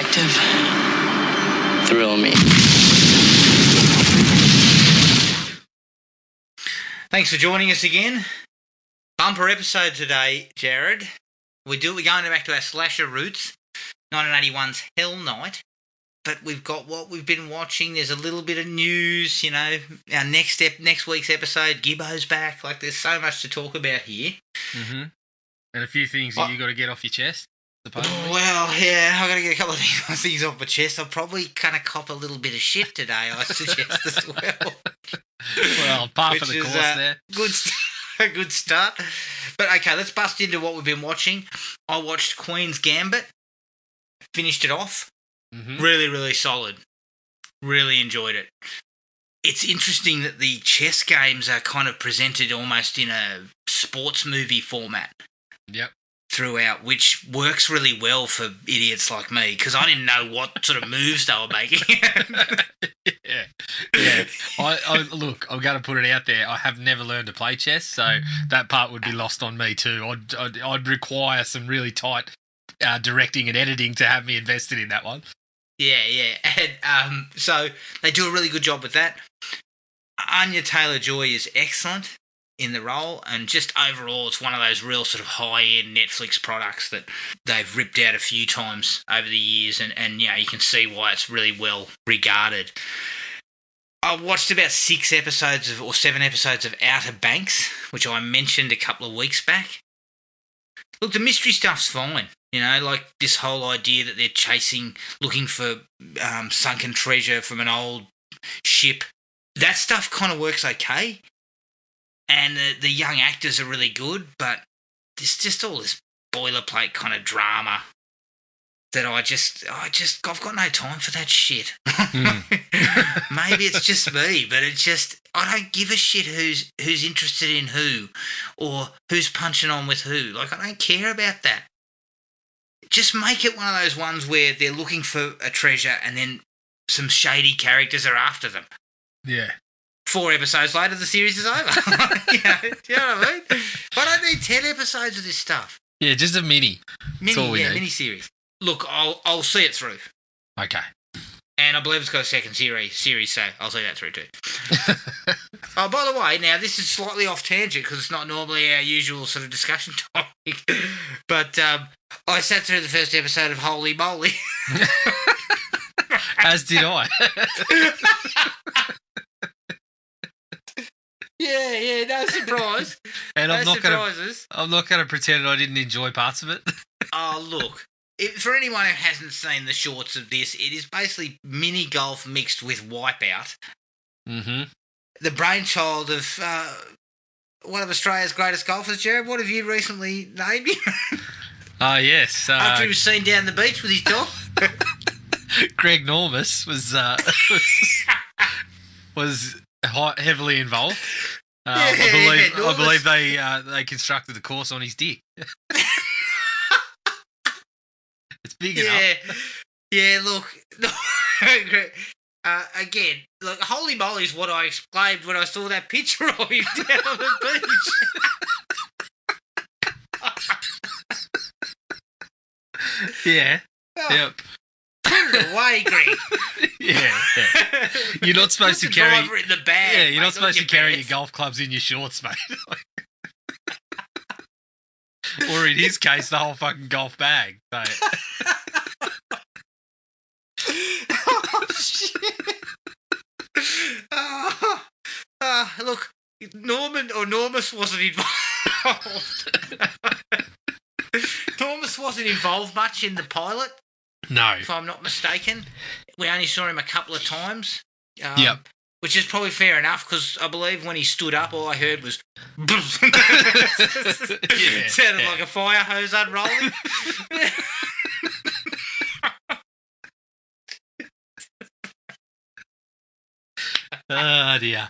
detective. Thrill me. Thanks for joining us again. Bumper episode today, Jared. We're going back to our slasher roots, 1981's Hell Night. But we've got what we've been watching. There's a little bit of news, Our next week's episode, Gibbo's back. Like, there's so much to talk about here. Mm-hmm. And a few things that you got to get off your chest, supposedly. Well, yeah, I've got to get a couple of things off my chest. I'll probably kind of cop a little bit of shit today, I suggest as well. Well, part of the course there. Good start. But okay, let's bust into what we've been watching. I watched Queen's Gambit. Finished it off. Mm-hmm. Really, really solid. Really enjoyed it. It's interesting that the chess games are kind of presented almost in a sports movie format. Yep. Throughout, which works really well for idiots like me, because I didn't know what sort of moves they were making. Yeah. Look, I'm going to put it out there. I have never learned to play chess, so that part would be lost on me too. I'd require some really tight directing and editing to have me invested in that one. Yeah. And so they do a really good job with that. Anya Taylor-Joy is excellent in the role, and just overall it's one of those real sort of high-end Netflix products that they've ripped out a few times over the years, and you can see why it's really well regarded. I watched about 7 episodes of Outer Banks, which I mentioned a couple of weeks back. Look, the mystery stuff's fine, like this whole idea that they're looking for sunken treasure from an old ship. That stuff kind of works okay. And the young actors are really good, but there's just all this boilerplate kind of drama that I've got no time for that shit. Maybe it's just me, but I don't give a shit who's interested in who or who's punching on with who. Like, I don't care about that. Just make it one of those ones where they're looking for a treasure and then some shady characters are after them. Yeah. 4 episodes later, the series is over. Do you know what I mean? I don't need 10 episodes of this stuff. Yeah, just a mini. Mini series. Look, I'll see it through. Okay. And I believe it's got a second series, so I'll see that through too. Oh, by the way, now this is slightly off tangent because it's not normally our usual sort of discussion topic. But I sat through the first episode of Holy Moly. As did I. Yeah, no surprise. And no I'm not surprises. I'm not going to pretend I didn't enjoy parts of it. Oh, look. For anyone who hasn't seen the shorts of this, it is basically mini golf mixed with Wipeout. Mm-hmm. The brainchild of one of Australia's greatest golfers, Jared. What have you recently named him? Yes. After he was seen down the beach with his dog. Greg Normus was heavily involved. I believe they constructed the course on his dick. It's big enough. Yeah, look. Again, look, holy moly is what I exclaimed when I saw that picture of him down on the beach. Yeah. Yep. Put it away, Greg. Yeah. You're not supposed to carry it in the bag. Yeah, you're mate, not supposed to carry pants. your golf clubs in your shorts, mate. Or in his case, the whole fucking golf bag. So. Oh, shit. Look, Normus wasn't involved. Normus wasn't involved much in the pilot. No. If I'm not mistaken. We only saw him a couple of times. Yep. Which is probably fair enough, because I believe when he stood up, all I heard was... Sounded like a fire hose unrolling. Oh, dear.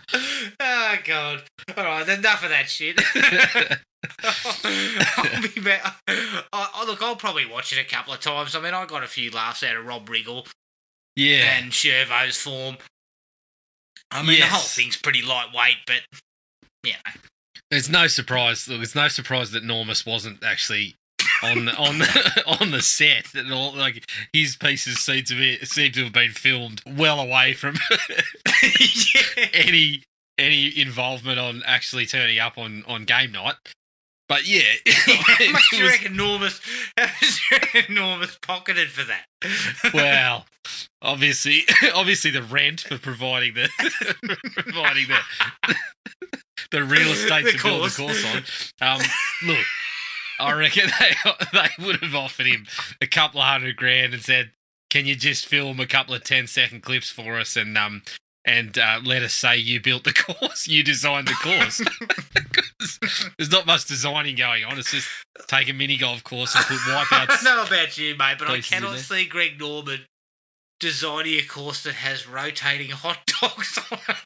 Oh, God. All right, enough of that shit. I'll be back. Look, I'll probably watch it a couple of times. I mean, I got a few laughs out of Rob Riggle. Yeah. And Shervo's form. I mean, the whole thing's pretty lightweight, but, It's no surprise. Look, it's no surprise that Normus wasn't actually on the set, that all like his pieces seem to have been filmed well away from any involvement on actually turning up on game night. But yeah, how much do you reckon Normus pocketed for that? Well, obviously the rent for providing the the real estate to build the course on. Look, I reckon they would have offered him a couple of $100,000 and said, "Can you just film a couple of 10-second clips for us and let us say you built the course, you designed the course." There's not much designing going on. It's just take a mini golf course and put wipeouts. I don't know about you, mate, but I cannot see Greg Norman designing a course that has rotating hot dogs on it.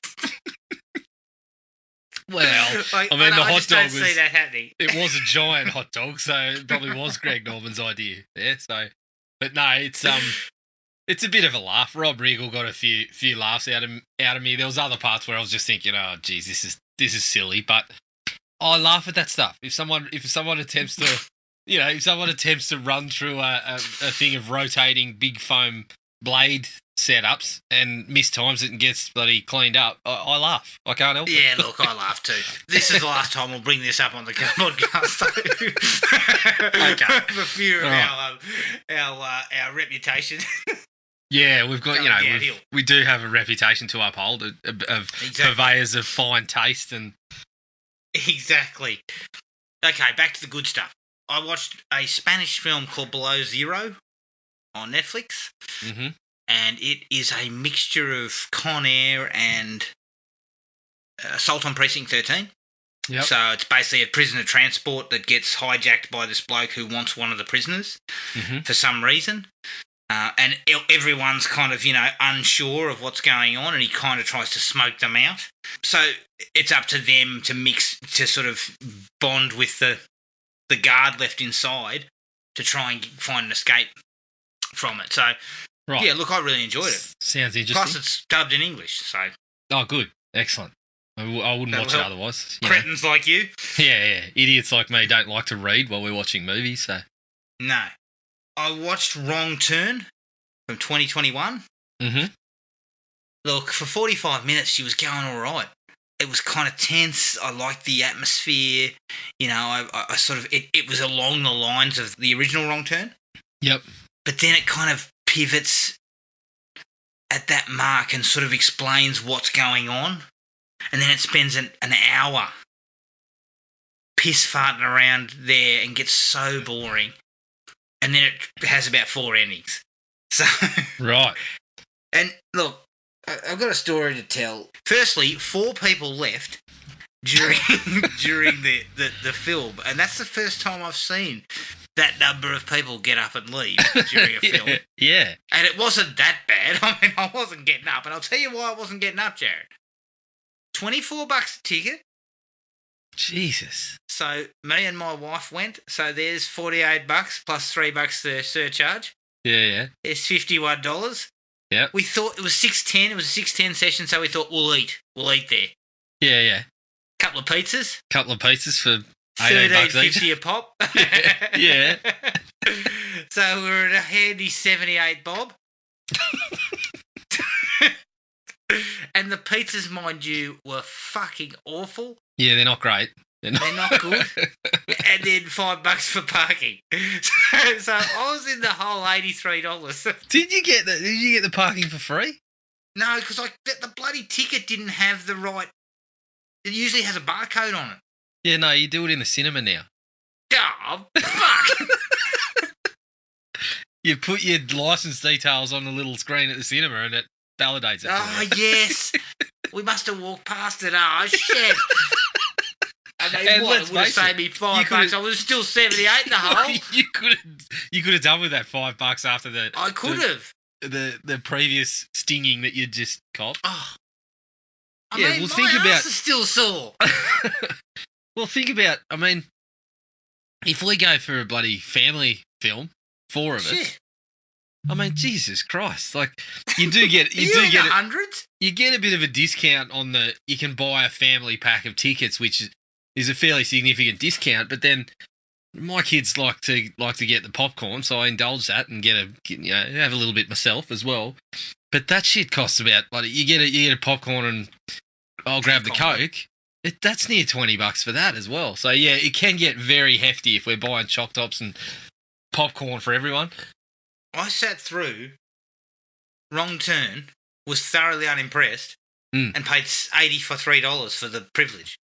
Well, I mean, the hot dog see that happening. It was a giant hot dog, so it probably was Greg Norman's idea. Yeah, so, but no, it's a bit of a laugh. Rob Riggle got a few laughs out of me. There was other parts where I was just thinking, oh, geez, this is silly, but I laugh at that stuff. If someone attempts to run through a thing of rotating big foam blade setups and mistimes it and gets bloody cleaned up, I laugh. I can't help it. Yeah, look, I laugh too. This is the last time we'll bring this up on the podcast. Okay. For fear of our reputation. Yeah, we've got, we do have a reputation to uphold of purveyors of fine taste and... Exactly. Okay, back to the good stuff. I watched a Spanish film called Below Zero on Netflix, and it is a mixture of Con Air and Assault on Precinct 13. Yep. So it's basically a prisoner transport that gets hijacked by this bloke who wants one of the prisoners for some reason. And everyone's kind of, unsure of what's going on, and he kind of tries to smoke them out. So it's up to them to sort of bond with the guard left inside to try and find an escape from it. So, right. Yeah, look, I really enjoyed it. Sounds interesting. Plus, it's dubbed in English, so... Oh, good. Excellent. I wouldn't watch it otherwise. Cretins like you. Yeah. Idiots like me don't like to read while we're watching movies, so... No. I watched Wrong Turn from 2021. Look, for 45 minutes, she was going all right. It was kind of tense. I liked the atmosphere. I sort of... It was along the lines of the original Wrong Turn. Yep. But then it kind of pivots at that mark and sort of explains what's going on. And then it spends an hour piss-farting around there and gets so boring. And then it has about 4 endings. So right. And look, I've got a story to tell. Firstly, 4 people left during the film, and that's the first time I've seen that number of people get up and leave during a film. Yeah. And it wasn't that bad. I mean, I wasn't getting up, and I'll tell you why I wasn't getting up, Jared. $24 a ticket. Jesus. So me and my wife went. So there's $48 plus $3 the surcharge. Yeah. It's $51. Yeah. We thought it was 6:10. It was a 6:10 session, so we thought we'll eat. We'll eat there. Yeah. Couple of pizzas. For $13.50 a pop. Yeah. So we're at a handy 78 bob. And the pizzas, mind you, were fucking awful. Yeah, they're not great. They're not good. And then $5 for parking. So I was in the whole $83. Did you get the parking for free? No, because the bloody ticket didn't have the right. It usually has a barcode on it. Yeah, no, you do it in the cinema now. Oh, fuck. You put your license details on the little screen at the cinema and it validates it. Oh, yes. We must have walked past it. Oh, shit. I mean, and what? It would have saved me $5. I was still 78 in the hole. You could have done with that $5 after the... I could have. The previous stinging that you just copped. Oh. I mean, well, think about... is still sore. Well, think about... I mean, if we go for a bloody family film, 4 of us... I mean, Jesus Christ! Like, you do get hundreds. You get a bit of a discount on the. You can buy a family pack of tickets, which is a fairly significant discount. But then, My kids like to get the popcorn, so I indulge that and have a little bit myself as well. But that shit costs about you get a popcorn and I'll grab the Coke. That's near $20 for that as well. So yeah, it can get very hefty if we're buying choc tops and popcorn for everyone. I sat through Wrong Turn, was thoroughly unimpressed, and paid $83 for the privilege.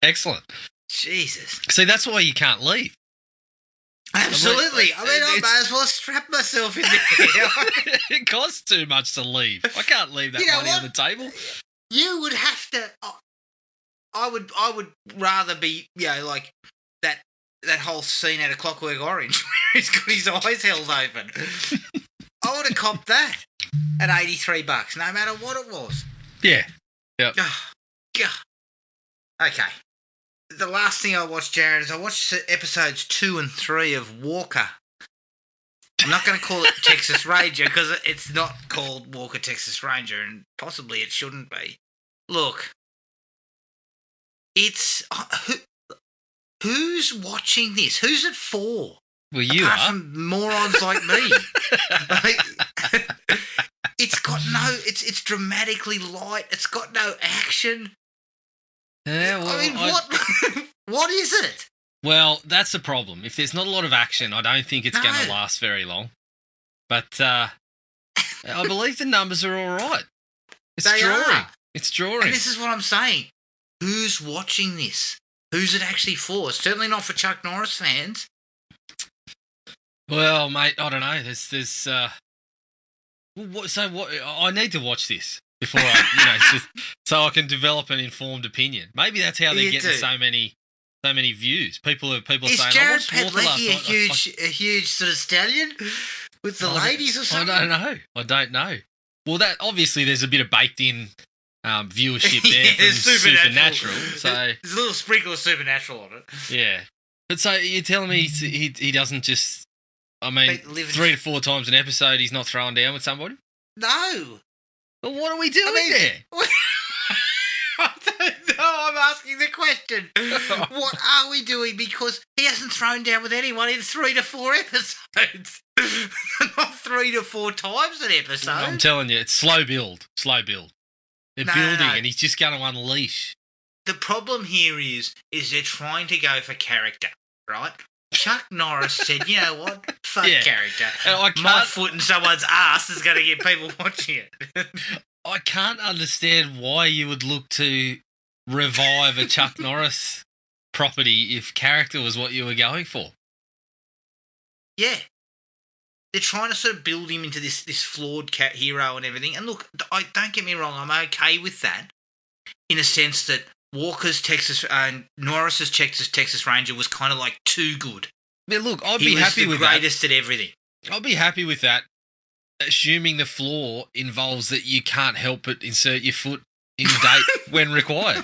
Excellent. Jesus. See, that's why you can't leave. Absolutely. I might as well strap myself in there. It costs too much to leave. I can't leave that money on the table. You would have to. I would rather be, like that whole scene out of Clockwork Orange where he's got his eyes held open. I would have copped that at $83, no matter what it was. Yeah. Yep. Oh, God. Okay. The last thing I watched, Jared, is I watched episodes 2 and 3 of Walker. I'm not going to call it Texas Ranger because it's not called Walker Texas Ranger, and possibly it shouldn't be. Look, it's who's watching this? Who's it for? Well, you apart are. From morons like me. It's got no. It's dramatically light. It's got no action. Yeah, well, I mean, what? What is it? Well, that's the problem. If there's not a lot of action, I don't think it's going to last very long. But I believe the numbers are all right. It's drawing. It's drawing. And this is what I'm saying. Who's watching this? Who's it actually for? It's certainly not for Chuck Norris fans. Well, mate, I don't know. There's what? I need to watch this before I, so I can develop an informed opinion. Maybe that's how they're getting so many views. People is saying, Jared Padalecki a huge sort of stallion with the ladies or something? I don't know. Well, that obviously there's a bit of baked in viewership there from Supernatural. So there's a little sprinkle of Supernatural on it. Yeah, but so you're telling me he doesn't just? I mean, 3 to 4 times an episode, he's not throwing down with somebody? No. But what are we doing there? I don't know. I'm asking the question. What are we doing? Because he hasn't thrown down with anyone in 3 to 4 episodes. Not 3 to 4 times an episode. I'm telling you, it's slow build. They're building, and he's just going to unleash. The problem here is they're trying to go for character, right? Chuck Norris said, you know what? Fuck character. My foot in someone's ass is going to get people watching it. I can't understand why you would look to revive a Chuck Norris property if character was what you were going for. Yeah. They're trying to sort of build him into this flawed hero and everything. And look, don't get me wrong, I'm okay with that in a sense that Walker's Norris's Texas Ranger was kind of like too good. Yeah, look, I'd be happy with that. He was the greatest at everything. I'd be happy with that, assuming the flaw involves that you can't help but insert your foot in date when required.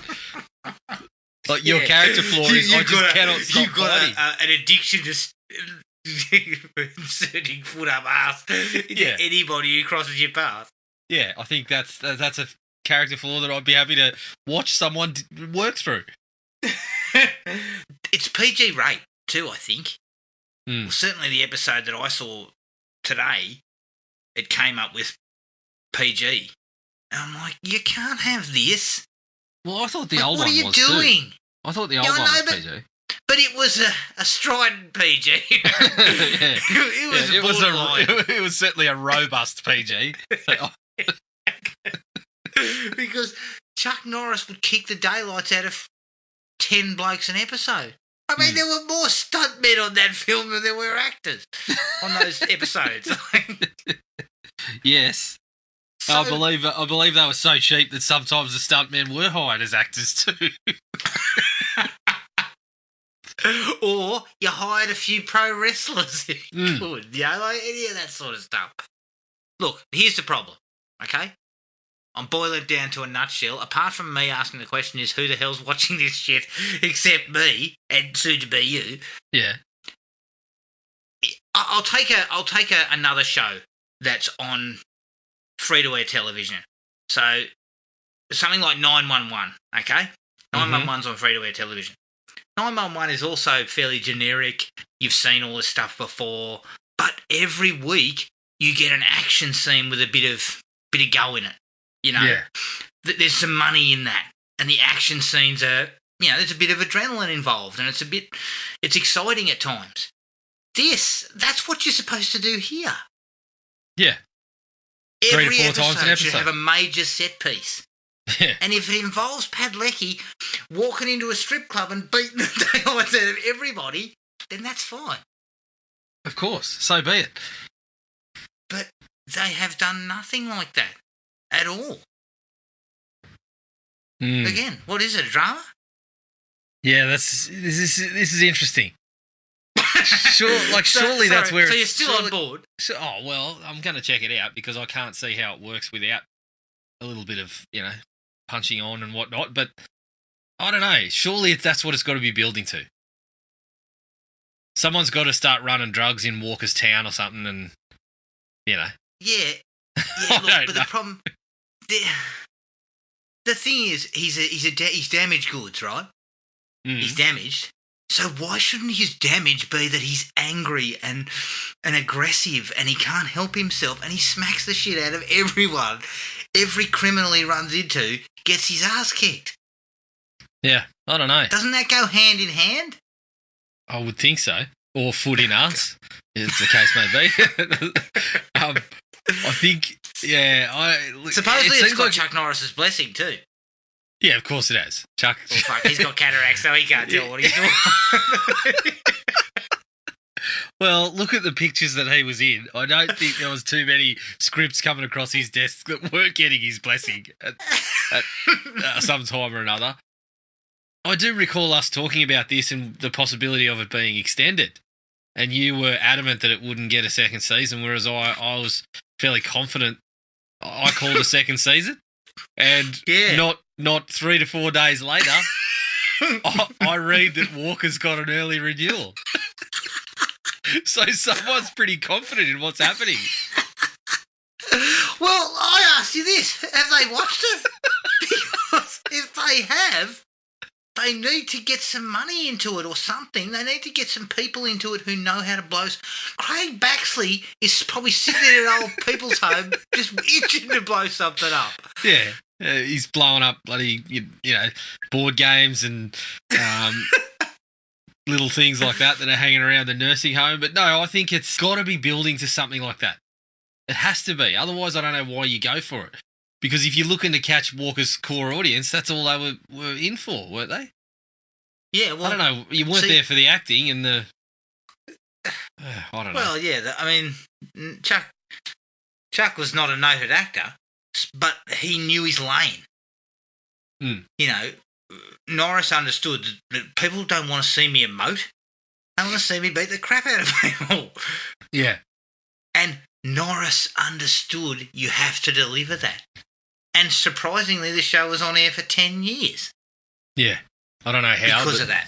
Like your character flaw is I just cannot stop fighting. You've got an addiction to inserting foot up ass into anybody who crosses your path. Yeah, I think that's a character flaw that I'd be happy to watch someone work through. It's PG rate too, I think. Mm. Well, certainly the episode that I saw today, it came up with PG. And I'm like, you can't have this. Well, I thought the old one was too. What are you doing? I thought the old one was PG. But it was a strident PG. It was certainly a robust PG. Because Chuck Norris would kick the daylights out of 10 blokes an episode. I mean, there were more stuntmen on that film than there were actors on those episodes. Yes. So, I believe they were so cheap that sometimes the stuntmen were hired as actors too. Or you hired a few pro wrestlers if you could, like any of that sort of stuff. Look, here's the problem, okay? I'm boiling it down to a nutshell. Apart from me asking the question is who the hell's watching this shit except me and soon to be you. Yeah. I'll take another show that's on free-to-air television. So something like 911, okay? 911's on free-to-air television. 911 is also fairly generic. You've seen all this stuff before, but every week you get an action scene with a bit of go in it. You know, there's some money in that, and the action scenes are, there's a bit of adrenaline involved, and it's exciting at times. That's what you're supposed to do here. Yeah. Every 3 to 4 times an episode should episode. have a major set piece. Yeah. And if it involves Padalecki walking into a strip club and beating the daylights out of everybody, then that's fine. Of course, so be it. But they have done nothing like that at all. Again, what is it, a drama? Yeah, this is interesting. Surely that's where. So you're still on board. I'm going to check it out because I can't see how it works without a little bit of punching on and whatnot. But I don't know. Surely that's what it's got to be building to. Someone's got to start running drugs in Walker's Town or something, and Yeah. Look, but the problem, the thing is, he's damaged goods, right? He's damaged. So why shouldn't his damage be that he's angry and aggressive and he can't help himself and he smacks the shit out of everyone? Every criminal he runs into gets his ass kicked. Yeah, I don't know. Doesn't that go hand in hand? I would think so. Or foot in ass, as the case may be. I think, Supposedly it's got Chuck Norris's blessing too. Yeah, of course it has. Chuck. Well, fuck, he's got cataracts, so he can't tell what he's doing. Well, look at the pictures that he was in. I don't think there was too many scripts coming across his desk that weren't getting his blessing at some time or another. I do recall us talking about this and the possibility of it being extended. And you were adamant that it wouldn't get a second season, whereas I was fairly confident I called a second season. And not 3 to 4 days later, I read that Walker's got an early renewal. So someone's pretty confident in what's happening. Well, I ask you this. Have they watched it? Because if they have, they need to get some money into it or something. They need to get some people into it who know how to blow. Craig Baxley is probably sitting in an old people's home just itching to blow something up. Yeah. He's blowing up bloody, board games and little things like that are hanging around the nursing home. But no, I think it's got to be building to something like that. It has to be. Otherwise, I don't know why you go for it. Because if you're looking to catch Walker's core audience, that's all they were in for, weren't they? Yeah, well... I don't know. You weren't there for the acting and the... I don't know. Well, yeah, Chuck was not a noted actor, but he knew his lane. Norris understood that people don't want to see me emote. They want to see me beat the crap out of people. Yeah. And Norris understood you have to deliver that. And surprisingly, the show was on air for 10 years. Yeah. I don't know how. Because of that.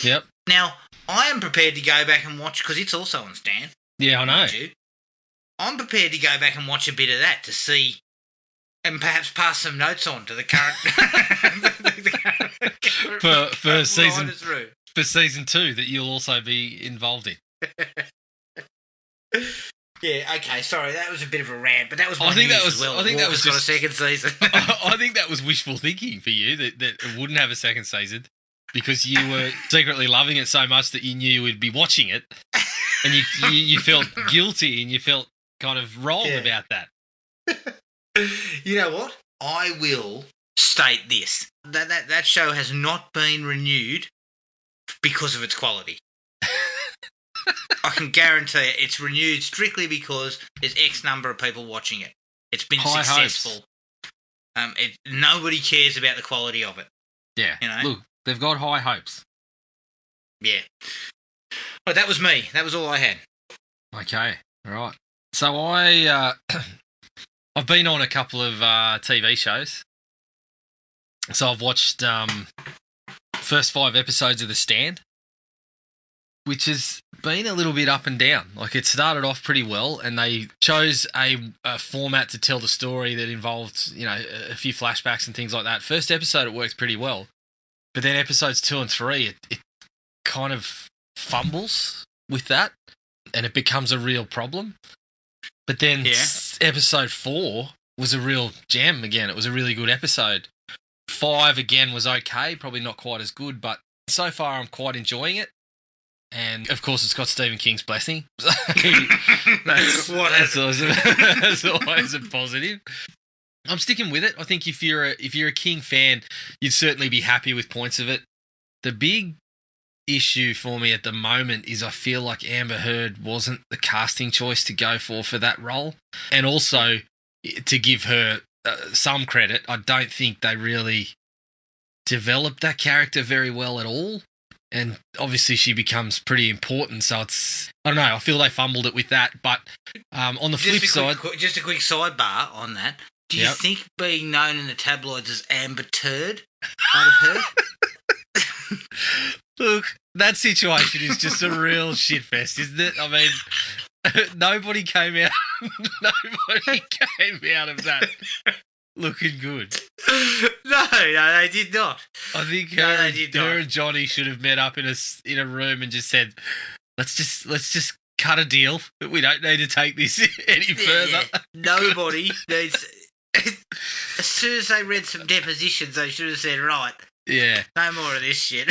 Yep. Now, I am prepared to go back and watch, because it's also on Stan. Yeah, I know. I'm prepared to go back and watch a bit of that to see, and perhaps pass some notes on to the current... for season 2 that you'll also be involved in. Yeah, okay, sorry, that was a bit of a rant, but that was my news as well. I think that was got a second season. I think that was wishful thinking for you, that it wouldn't have a second season, because you were secretly loving it so much that you knew you would be watching it, and you felt guilty and you felt kind of wrong about that. You know what? I will state this. That show has not been renewed because of its quality. I can guarantee it. It's renewed strictly because there's X number of people watching it. It's been High successful. Nobody cares about the quality of it. Yeah. Look, they've got high hopes. Yeah. But that was me. That was all I had. Okay. All right. So I've been on a couple of TV shows. So I've watched first 5 episodes of The Stand, which has been a little bit up and down. Like, it started off pretty well, and they chose a format to tell the story that involved, a few flashbacks and things like that. First episode, it worked pretty well. But then episodes 2 and 3, it kind of fumbles with that, and it becomes a real problem. But then episode 4 was a real gem again. It was a really good episode. 5 again was okay, probably not quite as good, but so far I'm quite enjoying it. And of course, it's got Stephen King's blessing. So that's always a positive. I'm sticking with it. I think if you're a King fan, you'd certainly be happy with points of it. The big issue for me at the moment is I feel like Amber Heard wasn't the casting choice to go for that role. And also, to give her some credit, I don't think they really developed that character very well at all. And obviously she becomes pretty important, so it's... I don't know, I feel they fumbled it with that. But on the flip side... Just a quick sidebar on that. Do you think being known in the tabloids as Amber Turd might have hurt? Look, that situation is just a real shitfest, isn't it? I mean, nobody came out of that looking good. No, they did not. I think her and Johnny should have met up in a room and just said, let's just cut a deal. We don't need to take this any further. Yeah. Nobody needs... As soon as they read some depositions, they should have said, right, no more of this shit.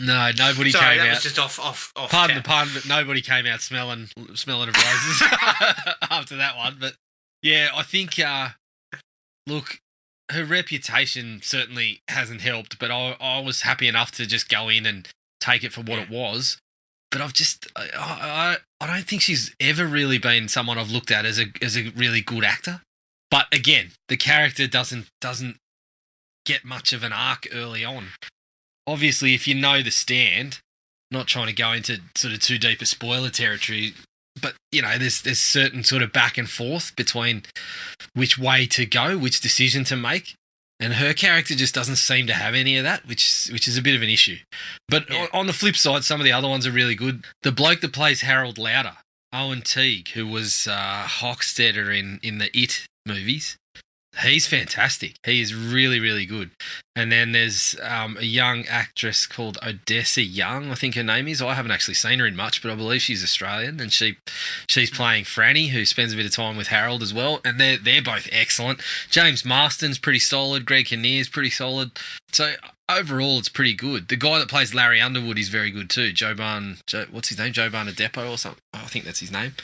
No, nobody Sorry, came that out. was just off. Pardon the pun, but nobody came out smelling of roses after that one. But yeah, I think, look, her reputation certainly hasn't helped, but I was happy enough to just go in and take it for what it was. But I don't think she's ever really been someone I've looked at as a really good actor. But again, the character doesn't get much of an arc early on. Obviously, if you know The Stand, not trying to go into sort of too deep a spoiler territory, but you know, there's certain sort of back and forth between which way to go, which decision to make, and her character just doesn't seem to have any of that, which is a bit of an issue. But on the flip side, some of the other ones are really good. The bloke that plays Harold Lauder, Owen Teague, who was Hockstetter in the It movies, he's fantastic. He is really, really good. And then there's a young actress called Odessa Young, I think her name is. I haven't actually seen her in much, but I believe she's Australian, and she's playing Franny, who spends a bit of time with Harold as well, and they're both excellent. James Marston's pretty solid. Greg Kinnear's pretty solid. So overall, it's pretty good. The guy that plays Larry Underwood is very good too. What's his name? Joe Barnadepo or something. I think that's his name.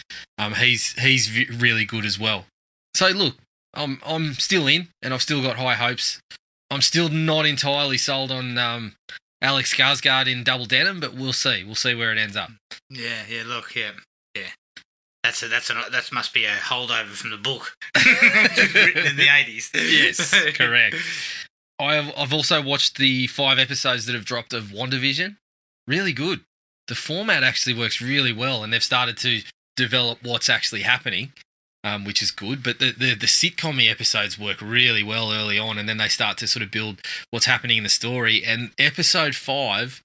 He's really good as well. So look, I'm still in, and I've still got high hopes. I'm still not entirely sold on Alex Skarsgård in Double Denim, but we'll see. We'll see where it ends up. Yeah. That must be a holdover from the book written in the 80s. Yes, correct. I've also watched the 5 episodes that have dropped of WandaVision. Really good. The format actually works really well, and they've started to develop what's actually happening. Which is good, but the sitcom episodes work really well early on, and then they start to sort of build what's happening in the story. And episode 5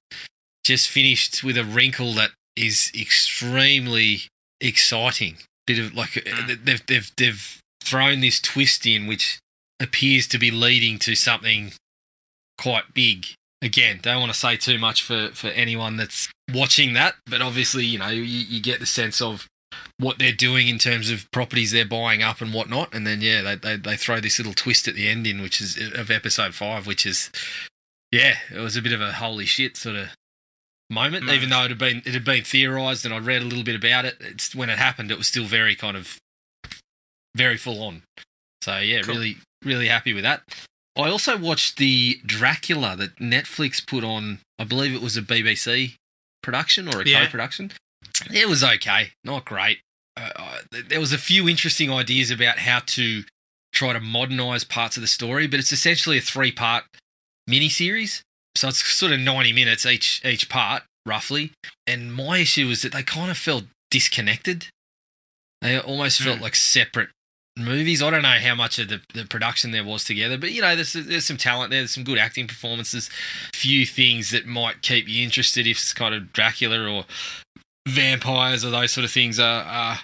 just finished with a wrinkle that is extremely exciting. Bit of like they've thrown this twist in, which appears to be leading to something quite big. Again, don't want to say too much for anyone that's watching that, but obviously, you know, you get the sense of what they're doing in terms of properties they're buying up and whatnot, and then they throw this little twist at the ending, which is of episode 5, which is it was a bit of a holy shit sort of moment. Even though it had been theorized and I read a little bit about it, it's when it happened it was still very kind of very full on. So yeah, cool. Really, really happy with that. I also watched the Dracula that Netflix put on. I believe it was a BBC production or a co-production. It was okay, not great. There was a few interesting ideas about how to try to modernise parts of the story, but it's essentially a 3-part miniseries. So it's sort of 90 minutes each part, roughly. And my issue was that they kind of felt disconnected. They almost felt like separate movies. I don't know how much of the production there was together, but, you know, there's some talent there. There's some good acting performances. A few things that might keep you interested if it's kind of Dracula or vampires or those sort of things are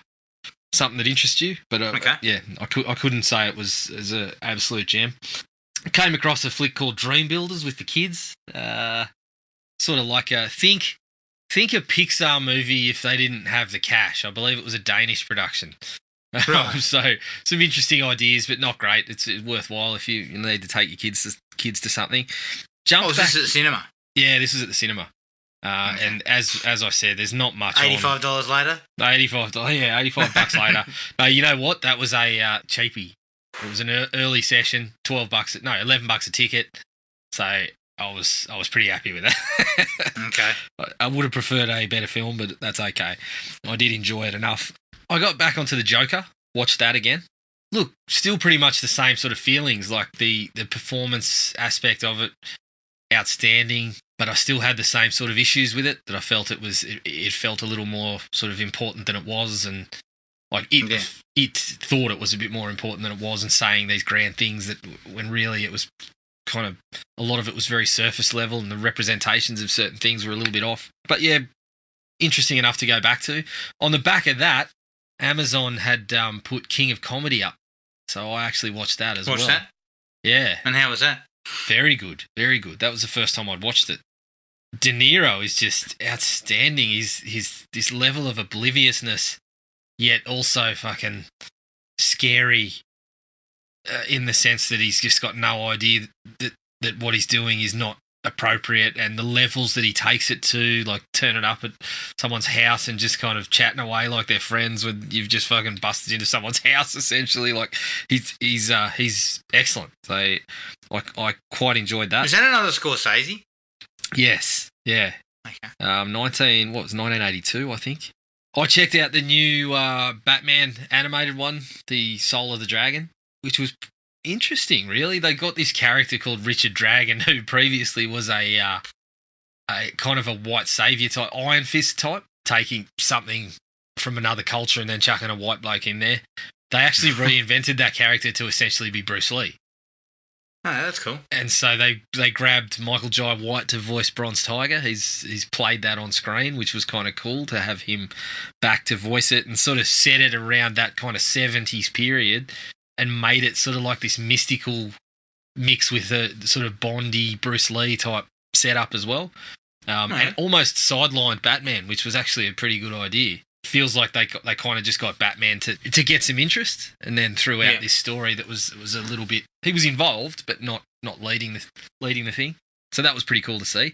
something that interests you. But I couldn't say it was as an absolute gem. I came across a flick called Dream Builders with the kids. sort of like a think a Pixar movie if they didn't have the cash. I believe it was a Danish production. Right. So some interesting ideas, but not great. It's worthwhile if you need to take your kids to something. This is at the cinema. Yeah, this is at the cinema. Okay. And as I said, there's not much. $85 later. $85. Yeah, $85 later. No, you know what? That was a cheapie. It was an early session. $11 a ticket. So I was pretty happy with that. Okay. I would have preferred a better film, but that's okay. I did enjoy it enough. I got back onto the Joker. Watched that again. Look, still pretty much the same sort of feelings. Like the performance aspect of it, outstanding. But I still had the same sort of issues with it, that I felt it felt a little more sort of important than it was, and like it thought it was a bit more important than it was, and saying these grand things that when really it was kind of, a lot of it was very surface level, and the representations of certain things were a little bit off. But yeah, interesting enough to go back to. On the back of that, Amazon had put King of Comedy up, so I actually watched that as well. Watched that? Yeah. And how was that? Very good, very good. That was the first time I'd watched it. De Niro is just outstanding. He's this level of obliviousness, yet also fucking scary in the sense that he's just got no idea that what he's doing is not appropriate, and the levels that he takes it to, like turning up at someone's house and just kind of chatting away like they're friends when you've just fucking busted into someone's house, essentially. Like he's excellent. So I quite enjoyed that. Is that another Scorsese? Yes, yeah. Okay. 1982, I think. I checked out the new Batman animated one, The Soul of the Dragon, which was interesting, really. They got this character called Richard Dragon, who previously was a kind of a white savior type, Iron Fist type, taking something from another culture and then chucking a white bloke in there. They actually reinvented that character to essentially be Bruce Lee. Oh, that's cool. And so they grabbed Michael Jai White to voice Bronze Tiger. He's played that on screen, which was kind of cool to have him back to voice it, and sort of set it around that kind of 70s period and made it sort of like this mystical mix with a sort of Bondy, Bruce Lee type setup as well. And almost sidelined Batman, which was actually a pretty good idea. Feels like they kind of just got Batman to get some interest, and then threw out this story that was a little bit. He was involved, but not leading the thing. So that was pretty cool to see.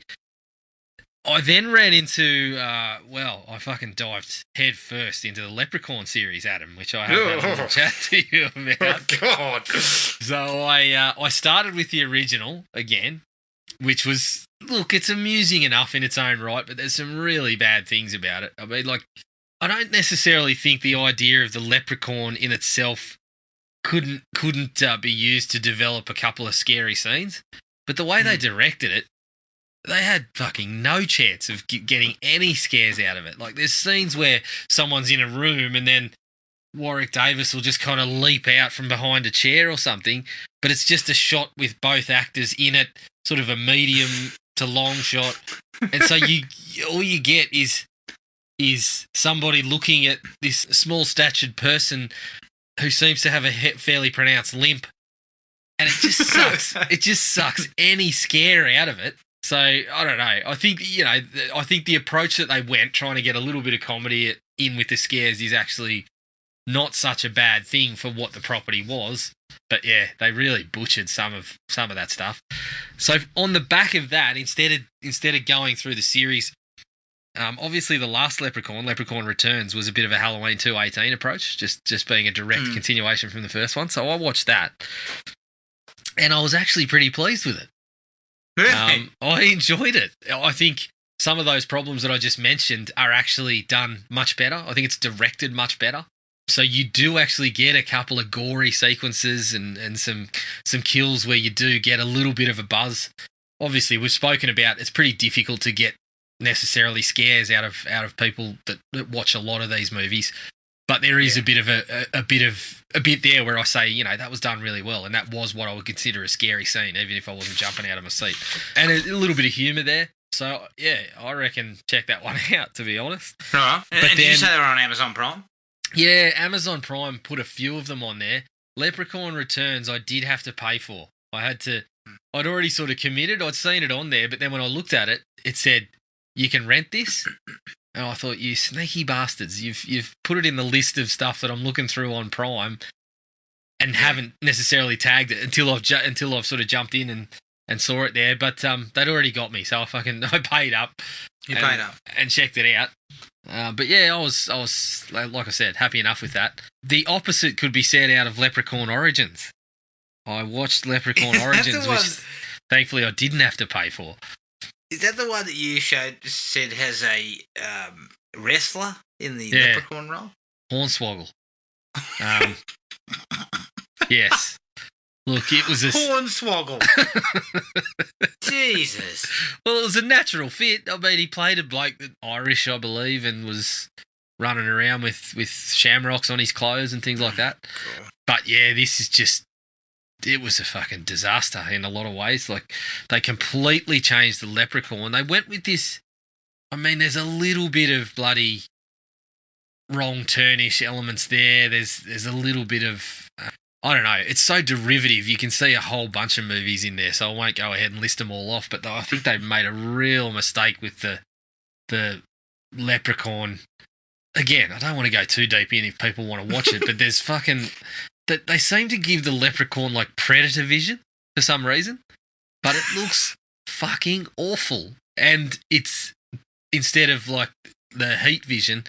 I then ran into I fucking dived head first into the Leprechaun series, Adam, which I have had a little chat to you about. Oh God! So I started with the original again, which was, look, it's amusing enough in its own right, but there's some really bad things about it. I mean, like, I don't necessarily think the idea of the leprechaun in itself couldn't be used to develop a couple of scary scenes, but the way they directed it, they had fucking no chance of getting any scares out of it. Like, there's scenes where someone's in a room and then Warwick Davis will just kind of leap out from behind a chair or something, but it's just a shot with both actors in it, sort of a medium to long shot, and so all you get is somebody looking at this small-statured person who seems to have a fairly pronounced limp, and it just sucks. It just sucks any scare out of it. So I don't know. I think the approach that they went, trying to get a little bit of comedy in with the scares, is actually not such a bad thing for what the property was. But yeah, they really butchered some of that stuff. So on the back of that, instead of going through the series, obviously the last Leprechaun Returns, was a bit of a Halloween 218 approach, just being a direct continuation from the first one. So I watched that, and I was actually pretty pleased with it. Really? I enjoyed it. I think some of those problems that I just mentioned are actually done much better. I think it's directed much better. So you do actually get a couple of gory sequences and some kills where you do get a little bit of a buzz. Obviously, we've spoken about it's pretty difficult to get necessarily scares out of people that watch a lot of these movies. But there is a bit there where I say, that was done really well, and that was what I would consider a scary scene, even if I wasn't jumping out of my seat. And a little bit of humour there. So yeah, I reckon check that one out, to be honest. Right. And did you say they were on Amazon Prime? Yeah, Amazon Prime put a few of them on there. Leprechaun Returns I did have to pay for. I had to I'd already sort of committed. I'd seen it on there, but then when I looked at it, it said, you can rent this. And I thought, you sneaky bastards, you've put it in the list of stuff that I'm looking through on Prime and haven't necessarily tagged it until I've sort of jumped in and saw it there. But they'd already got me, so I paid up. You paid up. And checked it out. But yeah, I was, like I said, happy enough with that. The opposite could be said out of Leprechaun Origins. I watched Leprechaun Origins, which thankfully I didn't have to pay for. Is that the one that you said has a wrestler in the Leprechaun role? Hornswoggle. Yes. Look, it was a... Hornswoggle. Jesus. Well, it was a natural fit. I mean, he played a bloke that Irish, I believe, and was running around with shamrocks on his clothes and things like that. Cool. But yeah, this is just... It was a fucking disaster in a lot of ways. Like, they completely changed the Leprechaun. They went with this... I mean, there's a little bit of bloody wrong turnish elements there. There's a little bit of... I don't know. It's so derivative. You can see a whole bunch of movies in there, so I won't go ahead and list them all off. But I think they've made a real mistake with the Leprechaun. Again, I don't want to go too deep in if people want to watch it, but there's fucking... They seem to give the Leprechaun like Predator vision for some reason, but it looks fucking awful. And it's, instead of like the heat vision,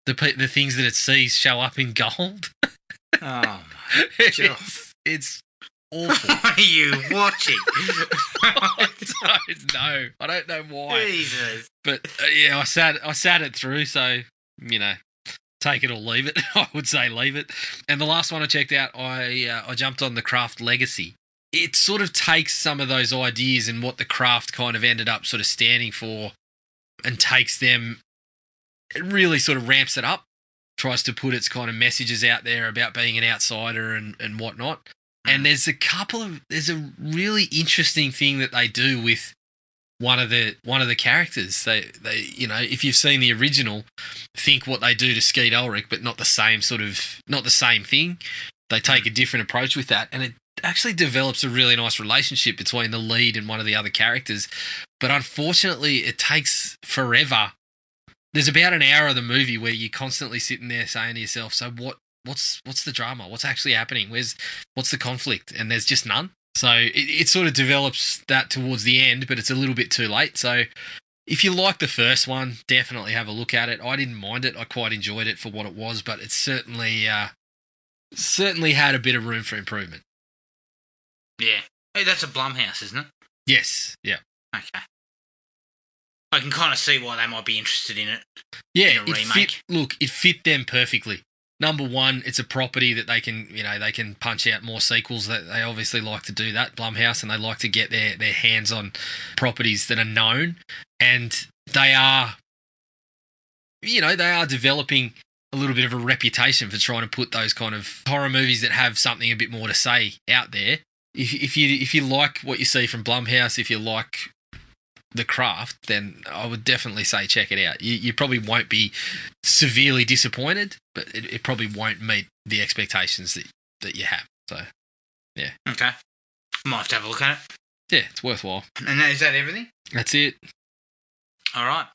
the things that it sees show up in gold. Oh my God. It's awful. What are you watching? I don't know. I don't know why. Jesus. But yeah, I sat it through, so, you know, take it or leave it. I would say leave it. And the last one I checked out, I jumped on the Craft Legacy. It sort of takes some of those ideas and what the Craft kind of ended up sort of standing for and takes them, it really sort of ramps it up, tries to put its kind of messages out there about being an outsider and whatnot. And there's a really interesting thing that they do with one of the characters. They you know, if you've seen the original, think what they do to Skeet Ulrich, but not the same thing. They take a different approach with that, and it actually develops a really nice relationship between the lead and one of the other characters. But unfortunately, it takes forever. There's about an hour of the movie where you're constantly sitting there saying to yourself, so what's the drama? What's actually happening? What's the conflict? And there's just none. So it sort of develops that towards the end, but it's a little bit too late. So if you like the first one, definitely have a look at it. I didn't mind it. I quite enjoyed it for what it was, but it certainly had a bit of room for improvement. Yeah. Hey, that's a Blumhouse, isn't it? Yes. Yeah. Okay. I can kind of see why they might be interested in it. Yeah, in a remake. It fit them perfectly. Number one, it's a property that they can punch out more sequels. That they obviously like to do that, Blumhouse, and they like to get their hands on properties that are known, and they are developing a little bit of a reputation for trying to put those kind of horror movies that have something a bit more to say out there. If you like what you see from Blumhouse, if you like the Craft, then I would definitely say check it out. You probably won't be severely disappointed, but it probably won't meet the expectations that you have. So, yeah. Okay. Might have to have a look at it. Yeah, it's worthwhile. And is that everything? That's it. All right.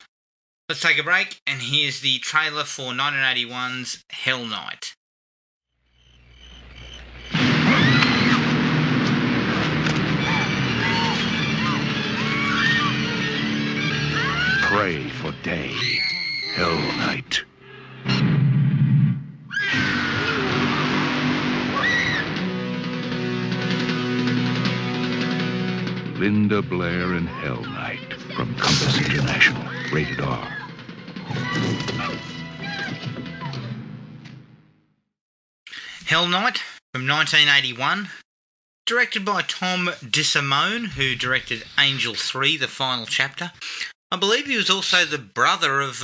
Let's take a break, and here's the trailer for 1981's Hell Night. Pray for day, Hell Night. Linda Blair in Hell Night from Compass International, rated R. Hell Night from 1981, directed by Tom DeSimone, who directed Angel 3, the final chapter. I believe he was also the brother of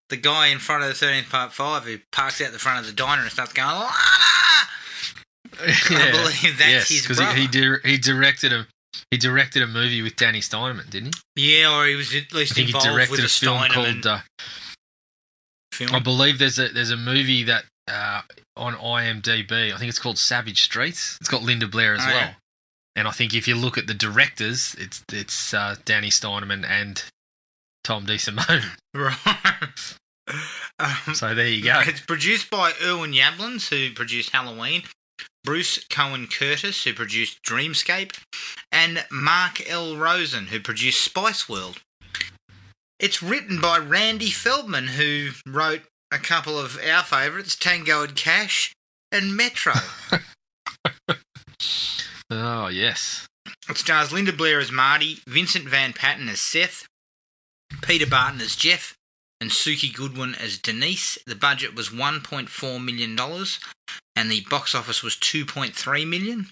the guy in front of the 13th Part 5 who parks out the front of the diner and starts going, Lana! Yeah, I believe that's his brother. He directed a movie with Danny Steineman, didn't he? Yeah, or he was at least involved with a film called... I believe there's a movie that on IMDb, I think it's called Savage Streets. It's got Linda Blair as well. And I think if you look at the directors, it's Danny Steineman and Tom DeSimone. Right. So there you go. It's produced by Irwin Yablans, who produced Halloween, Bruce Cohen Curtis, who produced Dreamscape, and Mark L. Rosen, who produced Spice World. It's written by Randy Feldman, who wrote a couple of our favourites, Tango and Cash and Metro. Oh, yes. It stars Linda Blair as Marty, Vincent Van Patten as Seth, Peter Barton as Jeff, and Suki Goodwin as Denise. The budget was $1.4 million, and the box office was $2.3 million.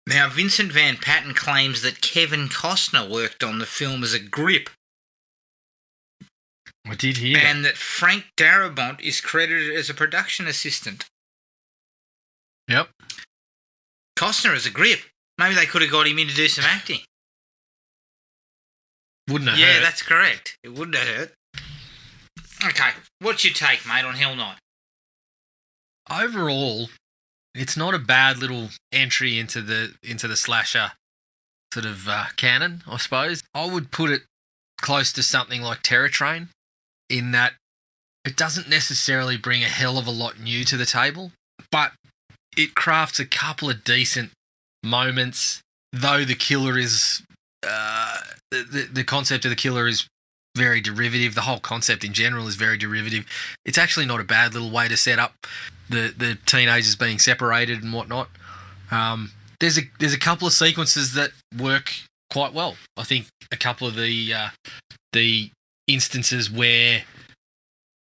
Now, Vincent Van Patten claims that Kevin Costner worked on the film as a grip, I did hear that. and that Frank Darabont is credited as a production assistant. Yep. Costner as a grip. Maybe they could have got him in to do some acting. Wouldn't have Yeah, hurt. that's correct. It wouldn't have hurt. Okay, what's your take, mate, on Hell Night? Overall, it's not a bad little entry into the slasher sort of canon, I suppose. I would put it close to something like Terror Train, in that it doesn't necessarily bring a hell of a lot new to the table, but it crafts a couple of decent moments, though the killer is... the concept of the killer is very derivative. The whole concept in general is very derivative. It's actually not a bad little way to set up the teenagers being separated and whatnot. There's a couple of sequences that work quite well. I think a couple of the instances where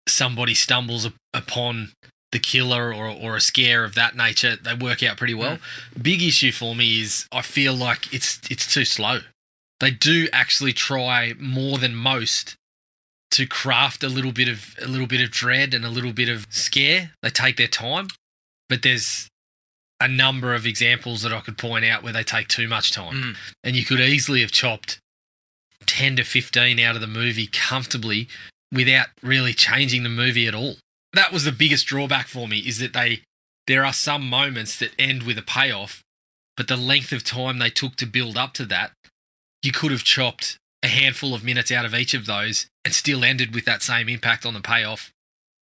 somebody stumbles upon the killer or a scare of that nature, they work out pretty well. Big issue for me is I feel like it's too slow. They do actually try more than most to craft a little bit of dread and a little bit of scare. They take their time, but there's a number of examples that I could point out where they take too much time. And you could easily have chopped 10 to 15 out of the movie comfortably without really changing the movie at all. That was the biggest drawback for me, is that there are some moments that end with a payoff, but the length of time they took to build up to that, you could have chopped a handful of minutes out of each of those and still ended with that same impact on the payoff.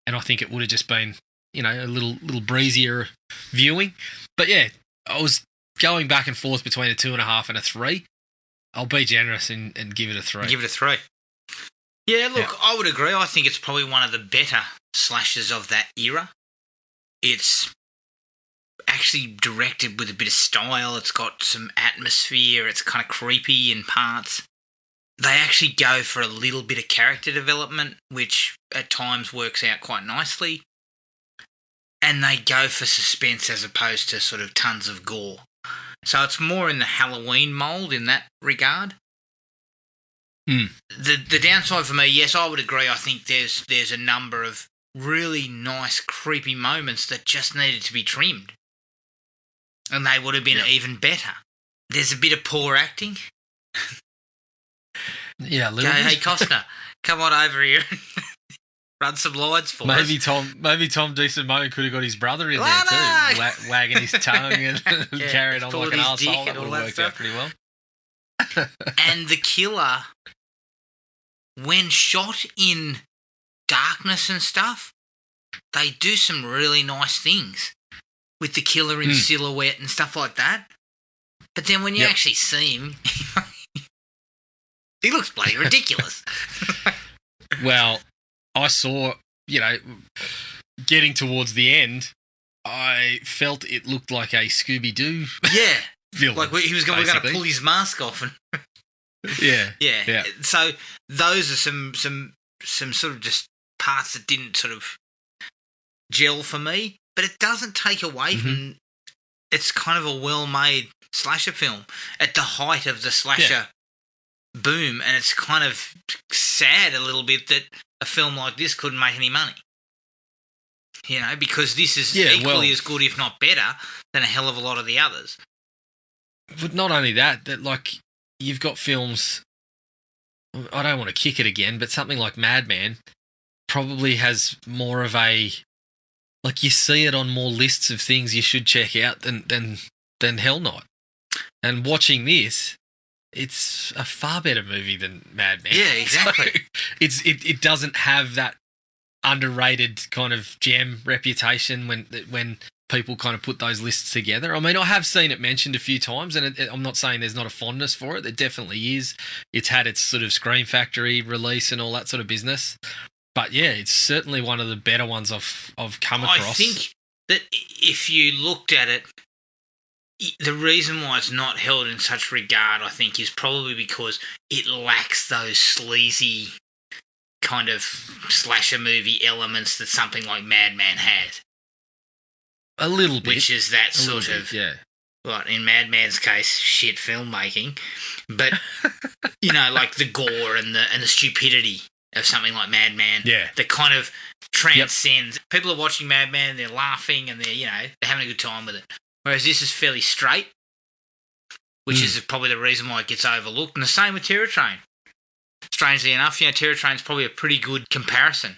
And I think it would have just been, a little breezier viewing. But yeah, I was going back and forth between a 2.5 and a 3. I'll be generous and give it a 3. Give it a 3. Yeah, look, I would agree. I think it's probably one of the better slashers of that era. It's actually directed with a bit of style. It's got some atmosphere. It's kind of creepy in parts. They actually go for a little bit of character development, which at times works out quite nicely. And they go for suspense as opposed to sort of tons of gore. So it's more in the Halloween mould in that regard. The downside for me, yes, I would agree. I think there's a number of really nice, creepy moments that just needed to be trimmed. And they would have been even better. There's a bit of poor acting. Yeah, a little bit. Hey, Costner, come on over here and run some lines for us. Maybe Tom DeSimone could have got his brother in there too, wagging his tongue and carrying on like an arsehole. That would have worked out pretty well. And the killer, when shot in darkness and stuff, they do some really nice things with the killer in silhouette and stuff like that. But then when you actually see him, he looks bloody ridiculous. Well, I saw, getting towards the end, I felt it looked like a Scooby-Doo villain. Like he was going to pull his mask off. And yeah. So those are some sort of just parts that didn't sort of gel for me, but it doesn't take away from. It's kind of a well-made slasher film at the height of the slasher boom, and it's kind of sad a little bit that a film like this couldn't make any money. Because this is equally as good, if not better, than a hell of a lot of the others. But not only that like you've got films. I don't want to kick it again, but something like Madman probably has more of a, like, you see it on more lists of things you should check out than than Hell Night. And watching this, it's a far better movie than Mad Men. Yeah, exactly. So it doesn't have that underrated kind of gem reputation when people kind of put those lists together. I mean, I have seen it mentioned a few times, and I'm not saying there's not a fondness for it. There definitely is. It's had its sort of Scream Factory release and all that sort of business. But yeah, it's certainly one of the better ones I've come across. I think that if you looked at it, the reason why it's not held in such regard, I think, is probably because it lacks those sleazy kind of slasher movie elements that something like Madman has. A little bit. Which is that sort of, yeah. Well, in Madman's case, shit filmmaking. But, like the gore and the stupidity of something like Madman. Yeah. That kind of transcends. Yep. People are watching Madman, they're laughing and they're having a good time with it. Whereas this is fairly straight, which is probably the reason why it gets overlooked. And the same with Terror Train. Strangely enough, Terror Train's probably a pretty good comparison.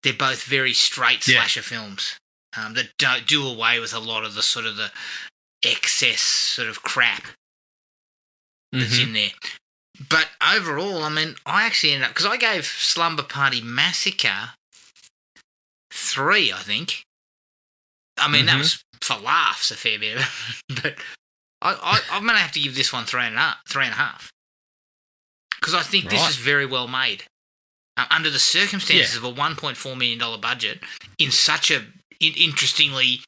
They're both very straight slasher films that don't do away with a lot of the sort of the excess sort of crap that's in there. But overall, I mean, I actually ended up... Because I gave Slumber Party Massacre 3, I think. I mean, that was for laughs a fair bit. But I'm going to have to give this one 3.5. Because I think this is very well made. Under the circumstances of a $1.4 million budget in such a interestingly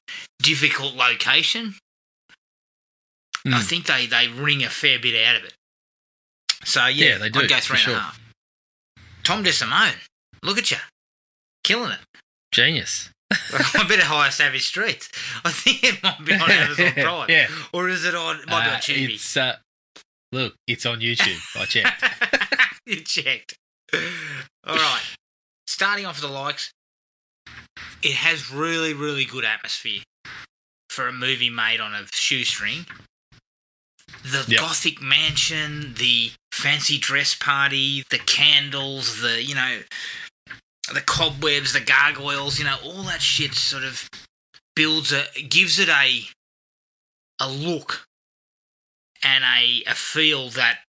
difficult location, I think they wring a fair bit out of it. So, yeah they do, I'd go 3.5. Sure. Tom DeSimone, look at you. Killing it. Genius. I better hire Savage Streets. I think it might be on Amazon Prime. Yeah. Or is it on... It might be on Tubi. Look, it's on YouTube. I checked. You checked. All right. Starting off with the likes, it has really, really good atmosphere for a movie made on a shoestring. The gothic mansion, the fancy dress party, the candles, the cobwebs, the gargoyles, all that shit sort of gives it a look and a feel that,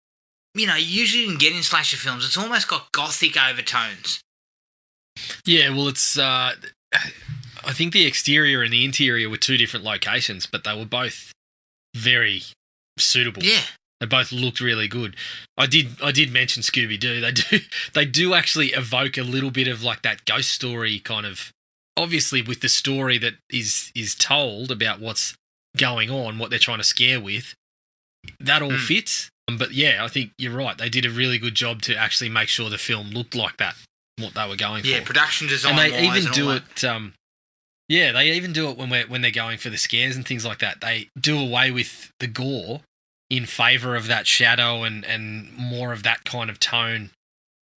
you usually didn't get in slasher films. It's almost got gothic overtones. Yeah, well, it's... I think the exterior and the interior were two different locations, but they were both very suitable. Yeah. They both looked really good. I did mention Scooby-Doo. They do actually evoke a little bit of like that ghost story kind of... Obviously, with the story that is told about what's going on, what they're trying to scare with, that all fits. But yeah, I think you're right. They did a really good job to actually make sure the film looked like that, what they were going for. Yeah, production design. And they even do it. They even do it when they're going for the scares and things like that. They do away with the gore in favour of that shadow and more of that kind of tone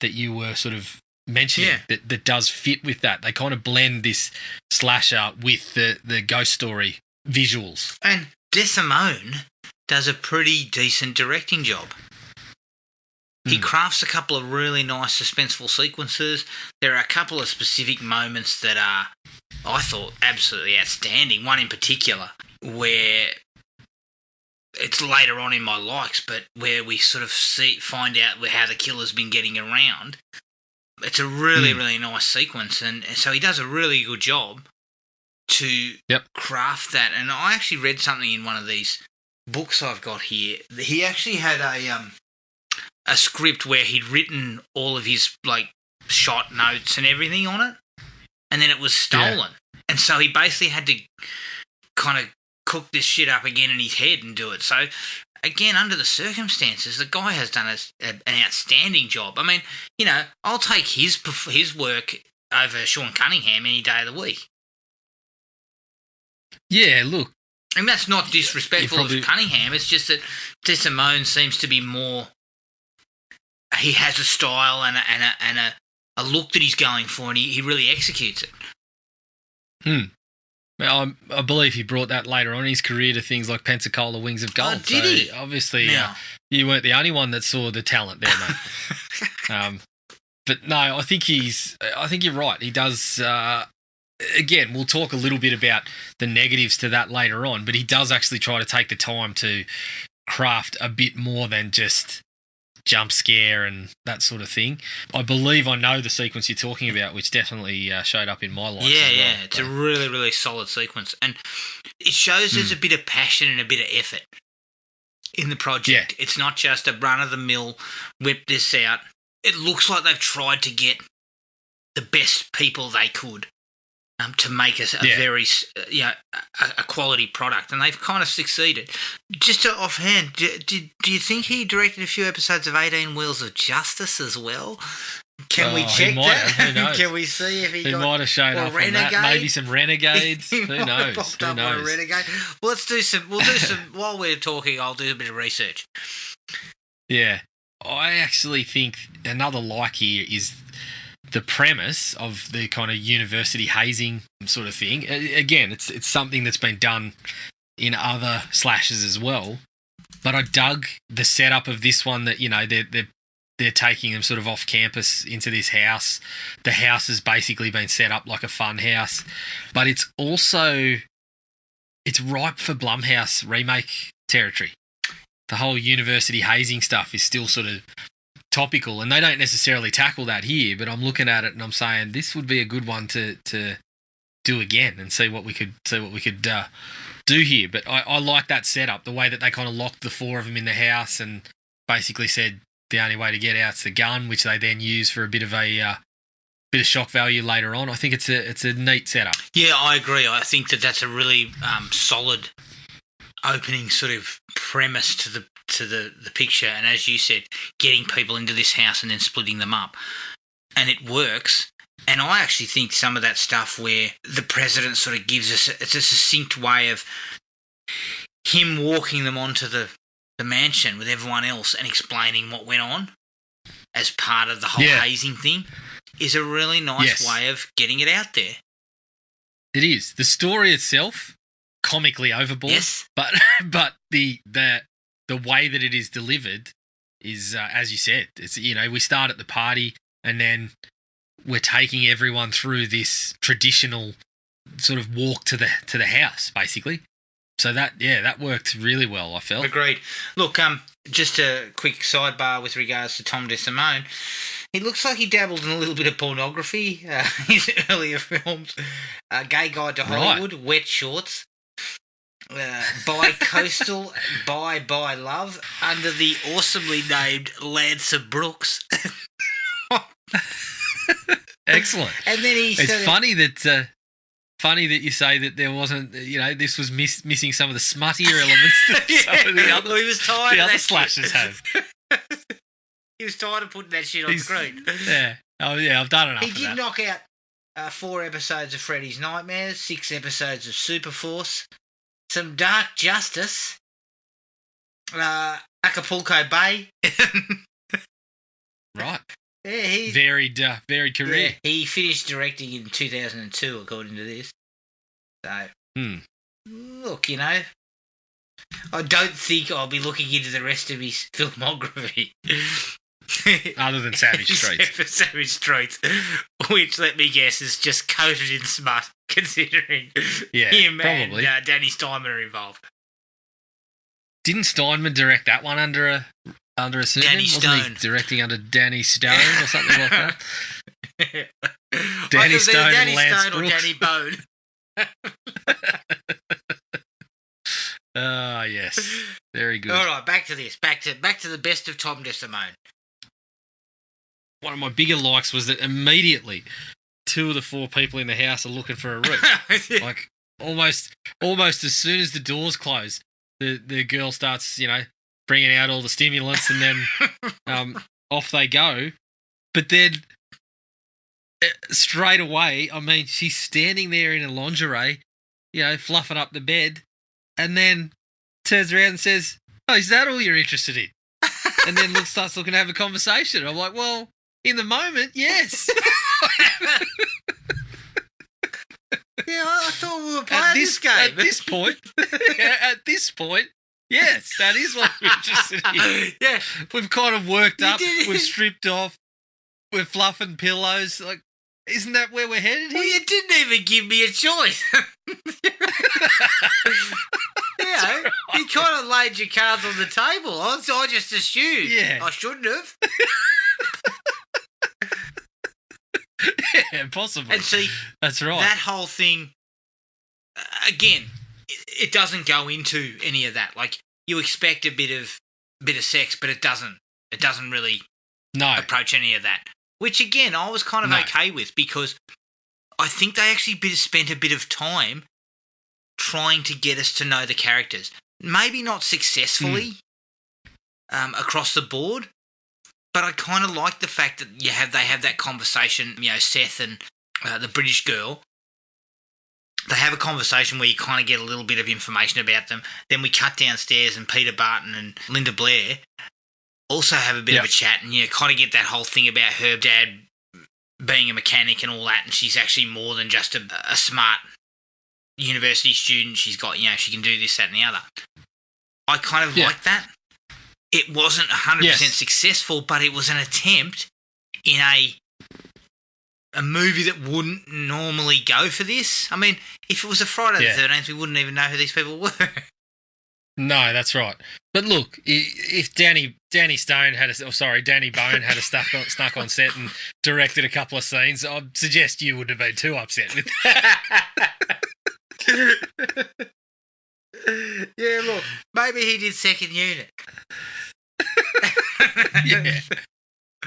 that you were sort of mentioning. Yeah. That does fit with that. They kind of blend this slasher with the ghost story visuals. And DeSimone does a pretty decent directing job. He crafts a couple of really nice suspenseful sequences. There are a couple of specific moments that are, I thought, absolutely outstanding. One in particular where it's later on in my likes, but where we sort of find out how the killer's been getting around. It's a really, really nice sequence, and so he does a really good job to craft that. And I actually read something in one of these books I've got here. He actually had a script where he'd written all of his like shot notes and everything on it, and then it was stolen. And so he basically had to kind of cook this shit up again in his head and do it. So again, under the circumstances, the guy has done an outstanding job. I mean, I'll take his work over Sean Cunningham any day of the week. Yeah, look. And that's not disrespectful of Cunningham. It's just that DeSimone seems to be more... He has a style and a look that he's going for, and he really executes it. Well, I believe he brought that later on in his career to things like Pensacola Wings of Gold. Did he? Obviously, you weren't the only one that saw the talent there, mate. But no, I think you're right. He does again, we'll talk a little bit about the negatives to that later on, but he does actually try to take the time to craft a bit more than just jump scare and that sort of thing. I believe I know the sequence you're talking about, which definitely showed up in my life. Yeah. It's a really, really solid sequence. And it shows there's a bit of passion and a bit of effort in the project. Yeah. It's not just a run-of-the-mill, whip this out. It looks like they've tried to get the best people they could to make us a very, a quality product, and they've kind of succeeded. Just offhand, do you think he directed a few episodes of 18 Wheels of Justice as well? Can we check that? Who knows? Can we see if he might have shown up on that? Maybe some Renegades. Who knows? Who knows? A Renegade. Well, we'll do some. While we're talking, I'll do a bit of research. Yeah, I actually think another like here is the premise of the kind of university hazing sort of thing. Again, it's something that's been done in other slashes as well. But I dug the setup of this one that, they're taking them sort of off campus into this house. The house has basically been set up like a fun house, but it's ripe for Blumhouse remake territory. The whole university hazing stuff is still sort of topical, and they don't necessarily tackle that here, but I'm looking at it and I'm saying this would be a good one to do again and see what we could do here. But I like that setup, the way that they kind of locked the four of them in the house and basically said the only way to get out's the gun, which they then use for a bit of shock value later on. I think it's a neat setup. Yeah, I agree. I think that's a really solid opening sort of premise to the picture, and as you said, getting people into this house and then splitting them up, and it works. And I actually think some of that stuff where the president sort of gives us it's a succinct way of him walking them onto the mansion with everyone else and explaining what went on as part of the whole hazing thing is a really nice way of getting it out there. It is. The story itself, comically overboard, but the way that it is delivered is, as you said, it's we start at the party and then we're taking everyone through this traditional sort of walk to the house, basically. So that worked really well, I felt. Agreed. Look, just a quick sidebar with regards to Tom DeSimone. He looks like he dabbled in a little bit of pornography. His earlier films, Gay Guide to Hollywood, Wet Shorts, Bi-Coastal, Bye Love, under the awesomely named Lancer Brooks. Excellent. And then it's funny that you say that there wasn't, this was missing some of the smuttier elements that some of the other, he was tired the of other slashers have. He was tired of putting that shit on screen. Yeah. Oh, yeah, I've done enough He of did that. knock out 4 episodes of Freddy's Nightmares, 6 episodes of Superforce, some Dark Justice, Acapulco Bay. Right. Yeah, he's varied career. Yeah, he finished directing in 2002, according to this. So, look, I don't think I'll be looking into the rest of his filmography. Other than Savage Streets. Except for Savage Streets, which, let me guess, is just coated in smut, considering him probably. and Danny Steinman are involved. Didn't Steinman direct that one under a pseudonym? Danny Stone. Wasn't he directing under Danny Stone or something like that? Danny Stone Danny and Lance Stone Brooks. or Danny Bone. Ah, yes. Very good. All right, back to this. Back to the best of Tom DeSimone. One of my bigger likes was that immediately 2 of the 4 people in the house are looking for a route. Like almost as soon as the doors close, the girl starts, bringing out all the stimulants and then off they go. But then straight away, she's standing there in a lingerie, fluffing up the bed, and then turns around and says, "Oh, is that all you're interested in?" And then starts looking to have a conversation. I'm like, well, in the moment, yes. Yeah, I thought we were playing this game. At this point, yes, that is what we're interested in. Yeah. We've kind of worked up, we've stripped off, we're fluffing pillows. Like, Isn't that where we're headed here? Well, you didn't even give me a choice. You kind of laid your cards on the table. I just assumed. Yeah. I shouldn't have. Yeah, possibly. And see, that's right. that whole thing, again, it doesn't go into any of that. Like, you expect a bit of sex, but it doesn't. It doesn't really approach any of that. Which, again, I was kind of okay with, because I think they actually spent a bit of time trying to get us to know the characters. Maybe not successfully across the board, but I kind of like the fact that they have that conversation, Seth and the British girl. They have a conversation where you kind of get a little bit of information about them. Then we cut downstairs and Peter Barton and Linda Blair also have a bit of a chat, and kind of get that whole thing about her dad being a mechanic and all that, and she's actually more than just a smart university student. She's got, she can do this, that, and the other. I kind of like that. It wasn't 100% successful, but it was an attempt in a movie that wouldn't normally go for this. I mean, if it was a Friday the 13th, we wouldn't even know who these people were. No, that's right. But look, if Danny Bone had snuck on set and directed a couple of scenes, I'd suggest you wouldn't have been too upset with that. Yeah, look, maybe he did second unit.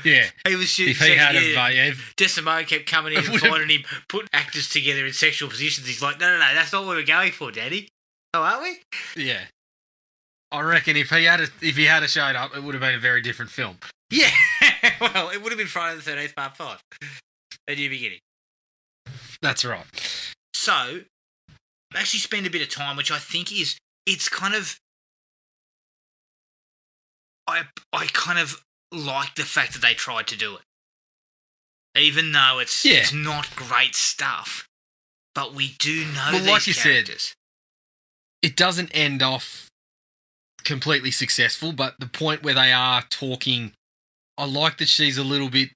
Yeah. He was shooting if he had second unit. Decimo kept coming in and finding him, putting actors together in sexual positions. He's like, no, that's not what we're going for, Daddy. Oh, are we? Yeah. I reckon if he had showed up, it would have been a very different film. Yeah. Well, it would have been Friday the 13th Part 5. A new beginning. That's right. So, actually spend a bit of time, which I think it's kind of... I kind of like the fact that they tried to do it. Even though it's not great stuff. But we do know these like you characters. Said, it doesn't end off completely successful, but the point where they are talking, I like that she's a little bit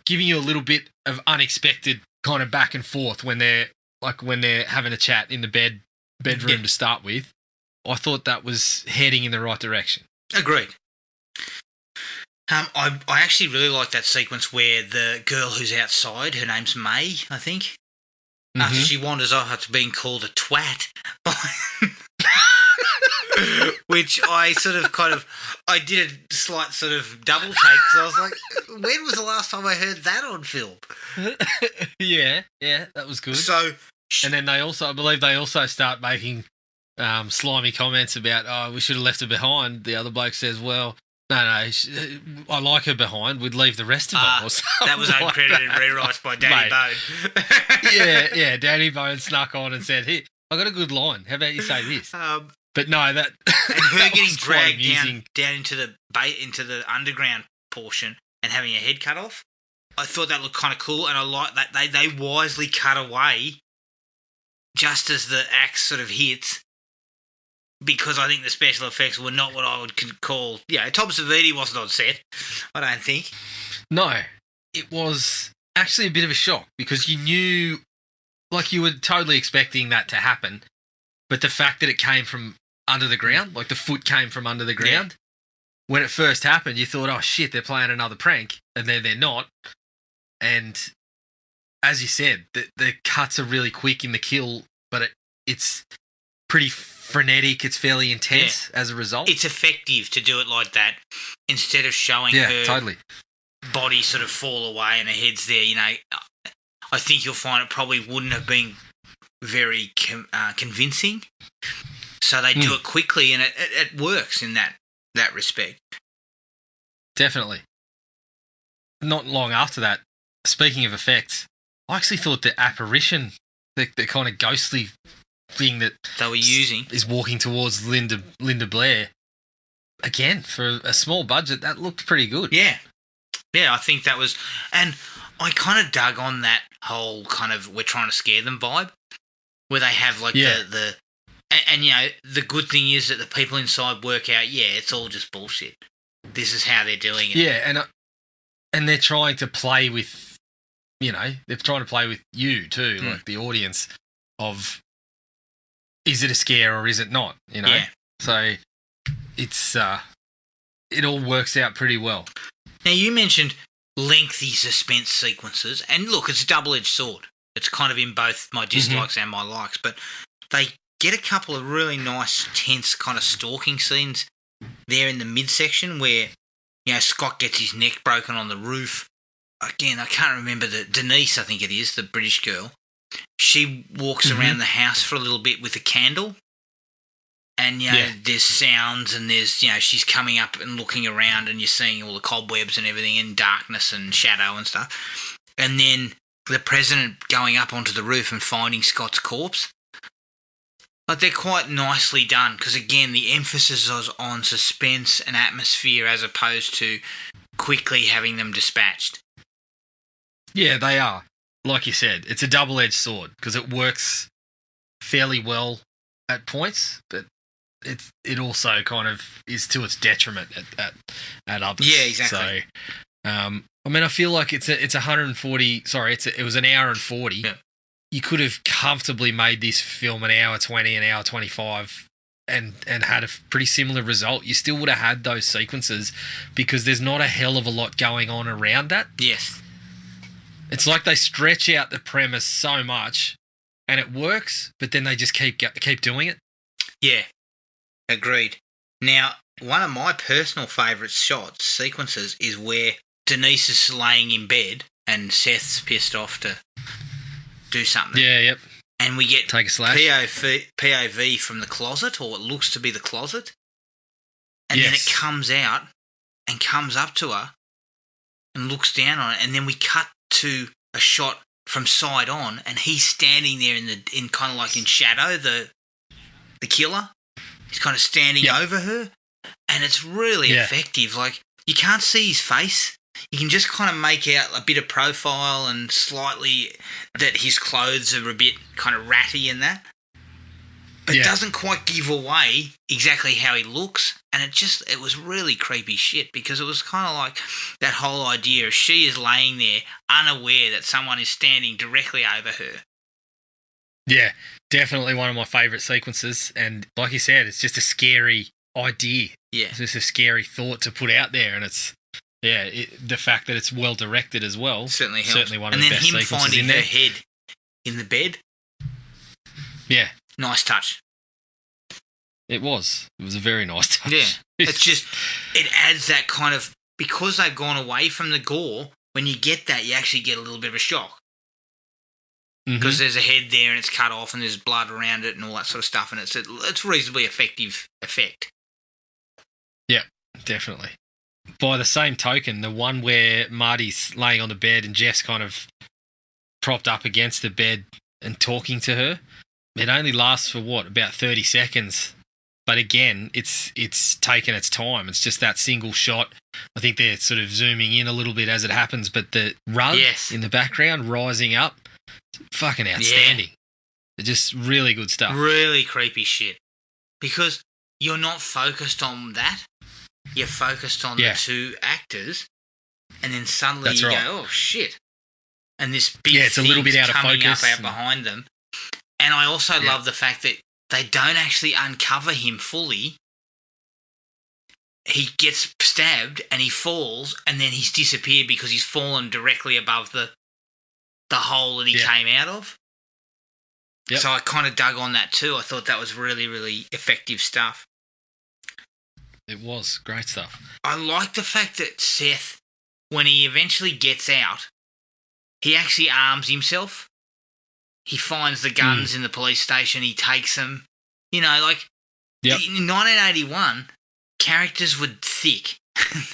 giving you a little bit of unexpected kind of back and forth when they're having a chat in the bedroom to start with. I thought that was heading in the right direction. Agreed. I actually really like that sequence where the girl who's outside, her name's May, I think, after she wanders off after being called a twat, which I I did a slight sort of double take, because I was like, when was the last time I heard that on film? Yeah, that was good. So, and then I believe they also start making slimy comments about, we should have left her behind. The other bloke says, well, no, I like her behind. We'd leave the rest of them. Or that was uncredited rewrites by Danny Bone. yeah. Danny Bone snuck on and said, "Here, I got a good line. How about you say this?" But no, that and her getting dragged down into the underground portion and having her head cut off. I thought that looked kind of cool, and I like that they wisely cut away just as the axe sort of hits. Because I think the special effects were not what I would call... Tom Savini wasn't on set, I don't think. No, it was actually a bit of a shock, because you knew... Like, you were totally expecting that to happen, but the fact that it came from under the ground, like the foot came from under the ground, when it first happened, you thought, oh, shit, they're playing another prank, and then they're not. And as you said, the cuts are really quick in the kill, but it's pretty frenetic. It's fairly intense as a result. It's effective to do it like that instead of showing her body sort of fall away and her head's there. I think you'll find it probably wouldn't have been very convincing. So they do it quickly, and it works in that respect. Definitely. Not long after that, speaking of effects, I actually thought the apparition, the kind of ghostly thing that they were using is walking towards Linda Blair, again, for a small budget, that looked pretty good. Yeah, I think that was, and I kind of dug on that whole kind of we're trying to scare them vibe, where they have like the the good thing is that the people inside work out, it's all just bullshit. This is how they're doing it. Yeah, and they're trying to play with they're trying to play with you too, like the audience of, is it a scare or is it not? Yeah. So it's it all works out pretty well. Now, you mentioned lengthy suspense sequences, and look, it's a double-edged sword. It's kind of in both my dislikes and my likes, but they get a couple of really nice, tense kind of stalking scenes there in the midsection where, Scott gets his neck broken on the roof. Again, I can't remember Denise, I think it is, the British girl. She walks around the house for a little bit with a candle. And, there's sounds and there's, she's coming up and looking around and you're seeing all the cobwebs and everything and darkness and shadow and stuff. And then the president going up onto the roof and finding Scott's corpse. Like, they're quite nicely done because, again, the emphasis is on suspense and atmosphere as opposed to quickly having them dispatched. Yeah, they are. Like you said, it's a double-edged sword because it works fairly well at points, but it also kind of is to its detriment at others. Yeah, exactly. So, I feel like it's 140. Sorry, it was an hour and 40. Yeah. You could have comfortably made this film an hour 20, an hour 25, and had a pretty similar result. You still would have had those sequences because there's not a hell of a lot going on around that. Yes. It's like they stretch out the premise so much, and it works, but then they just keep doing it. Yeah. Agreed. Now, one of my personal favourite sequences, is where Denise is laying in bed and Seth's pissed off to do something. Yeah, yep. And we get take a slash. POV from the closet, or what looks to be the closet. And then it comes out and comes up to her and looks down on it, and then we cut to a shot from side on, and he's standing there in kind of like in shadow, the killer. He's kind of standing over her, and it's really effective. Like, you can't see his face. You can just kind of make out a bit of profile and slightly that his clothes are a bit kind of ratty and that. But it doesn't quite give away exactly how he looks, and it was really creepy shit because it was kind of like that whole idea of she is laying there unaware that someone is standing directly over her. Yeah, definitely one of my favourite sequences, and like you said, it's just a scary idea. Yeah. It's just a scary thought to put out there, and it's, the fact that it's well directed as well. Certainly helps. Certainly one of the best sequences in there. And then him finding her head in the bed. Yeah. Nice touch. It was a very nice touch. Yeah. It adds that kind of, because they've gone away from the gore, when you get that, you actually get a little bit of a shock. Because there's a head there and it's cut off and there's blood around it and all that sort of stuff, and it's reasonably effective effect. Yeah, definitely. By the same token, the one where Marty's laying on the bed and Jeff's kind of propped up against the bed and talking to her, it only lasts for about 30 seconds. But again, it's taken its time. It's just that single shot. I think they're sort of zooming in a little bit as it happens, but the rug in the background rising up, fucking outstanding. It's just really good stuff. Really creepy shit. Because you're not focused on that. You're focused on the two actors, and then suddenly go, oh shit. And this big it's a little bit out of focus out behind them. And I also love the fact that they don't actually uncover him fully. He gets stabbed and he falls, and then he's disappeared because he's fallen directly above the hole that he came out of. Yep. So I kind of dug on that too. I thought that was really, really effective stuff. It was great stuff. I like the fact that Seth, when he eventually gets out, he actually arms himself. He finds the guns in the police station. He takes them. In 1981, characters were thick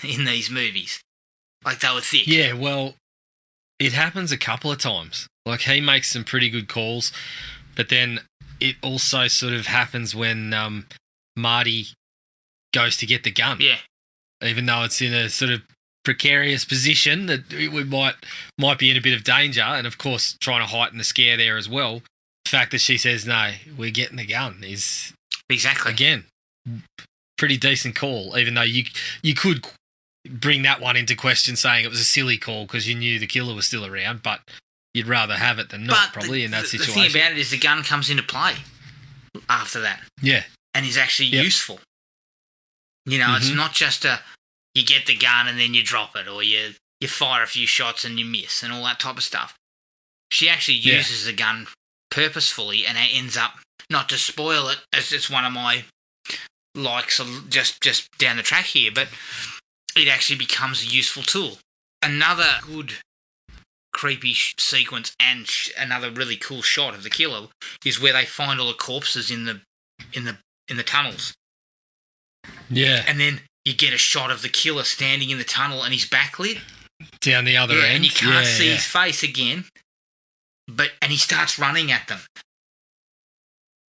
in these movies. Like, they were thick. Yeah, well, it happens a couple of times. Like, he makes some pretty good calls, but then it also sort of happens when Marty goes to get the gun. Yeah. Even though it's in a sort of precarious position that we might be in a bit of danger, and of course trying to heighten the scare there as well. The fact that she says, no, we're getting the gun is, exactly, again, pretty decent call, even though you could bring that one into question, saying it was a silly call because you knew the killer was still around, but you'd rather have it than not, probably, in that situation. The thing about it is the gun comes into play after that. Yeah. And is actually useful. You know, it's not just you get the gun and then you drop it, or you fire a few shots and you miss and all that type of stuff. She actually uses the gun purposefully, and it ends up, not to spoil it, as it's one of my likes just down the track here, but it actually becomes a useful tool. Another good creepy sequence and another really cool shot of the killer is where they find all the corpses in the tunnels. Yeah. And then you get a shot of the killer standing in the tunnel and he's backlit down the other end, and you can't see his face again. And he starts running at them.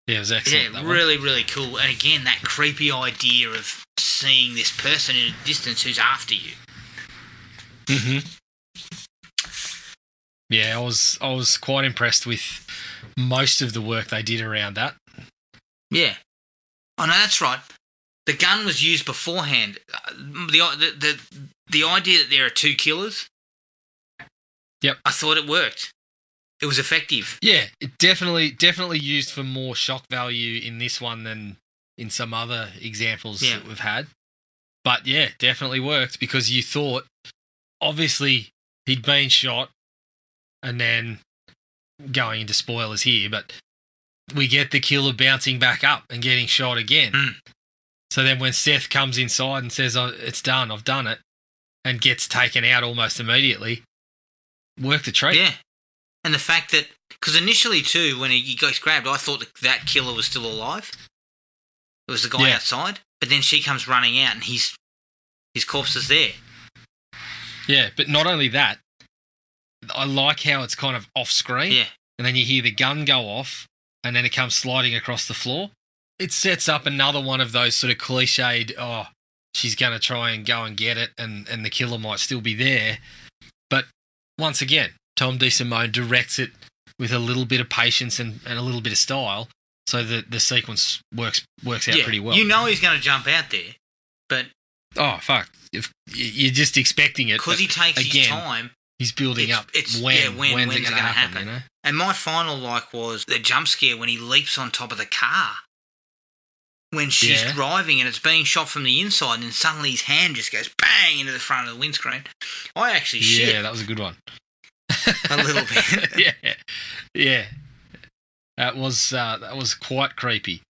Yeah, it was excellent. Yeah, really, really cool. And again, that creepy idea of seeing this person in a distance who's after you. Yeah, I was quite impressed with most of the work they did around that. Yeah. Oh no, that's right. The gun was used beforehand. The idea that there are two killers. Yep. I thought it worked. It was effective. Yeah, it definitely used for more shock value in this one than in some other examples that we've had. But yeah, definitely worked because you thought, obviously, he'd been shot, and then going into spoilers here, but we get the killer bouncing back up and getting shot again. So then when Seth comes inside and says, "Oh, it's done, I've done it," and gets taken out almost immediately, worked a treat. Yeah. And the fact that, because initially too, when he gets grabbed, I thought that killer was still alive. It was the guy outside. But then she comes running out and his corpse is there. Yeah, but not only that, I like how it's kind of off screen. Yeah. And then you hear the gun go off and then it comes sliding across the floor. It sets up another one of those sort of cliched, oh, she's going to try and go and get it and the killer might still be there. But once again, Tom DeSimone directs it with a little bit of patience and a little bit of style, so that the sequence works out pretty well. You know he's going to jump out there, but... Oh, fuck. If you're just expecting it. Because he takes his time. He's building up when's it going to happen. You know? And my final like was the jump scare when he leaps on top of the car. When she's driving and it's being shot from the inside and suddenly his hand just goes bang into the front of the windscreen. I actually shit. Yeah, that was a good one. A little bit. Yeah. That was quite creepy.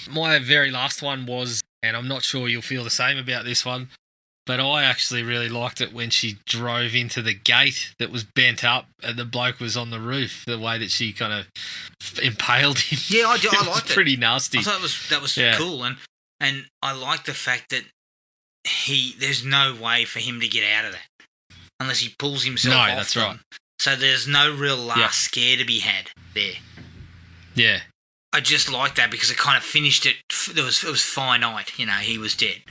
My very last one was, and I'm not sure you'll feel the same about this one, but I actually really liked it when she drove into the gate that was bent up and the bloke was on the roof, the way that she kind of impaled him. Yeah, I liked it. Pretty nasty. I thought that was cool, and I like the fact that there's no way for him to get out of that unless he pulls himself off. No, that's right. So there's no real last scare to be had there. Yeah. I just like that because it kind of finished it. It was finite, you know, he was dead.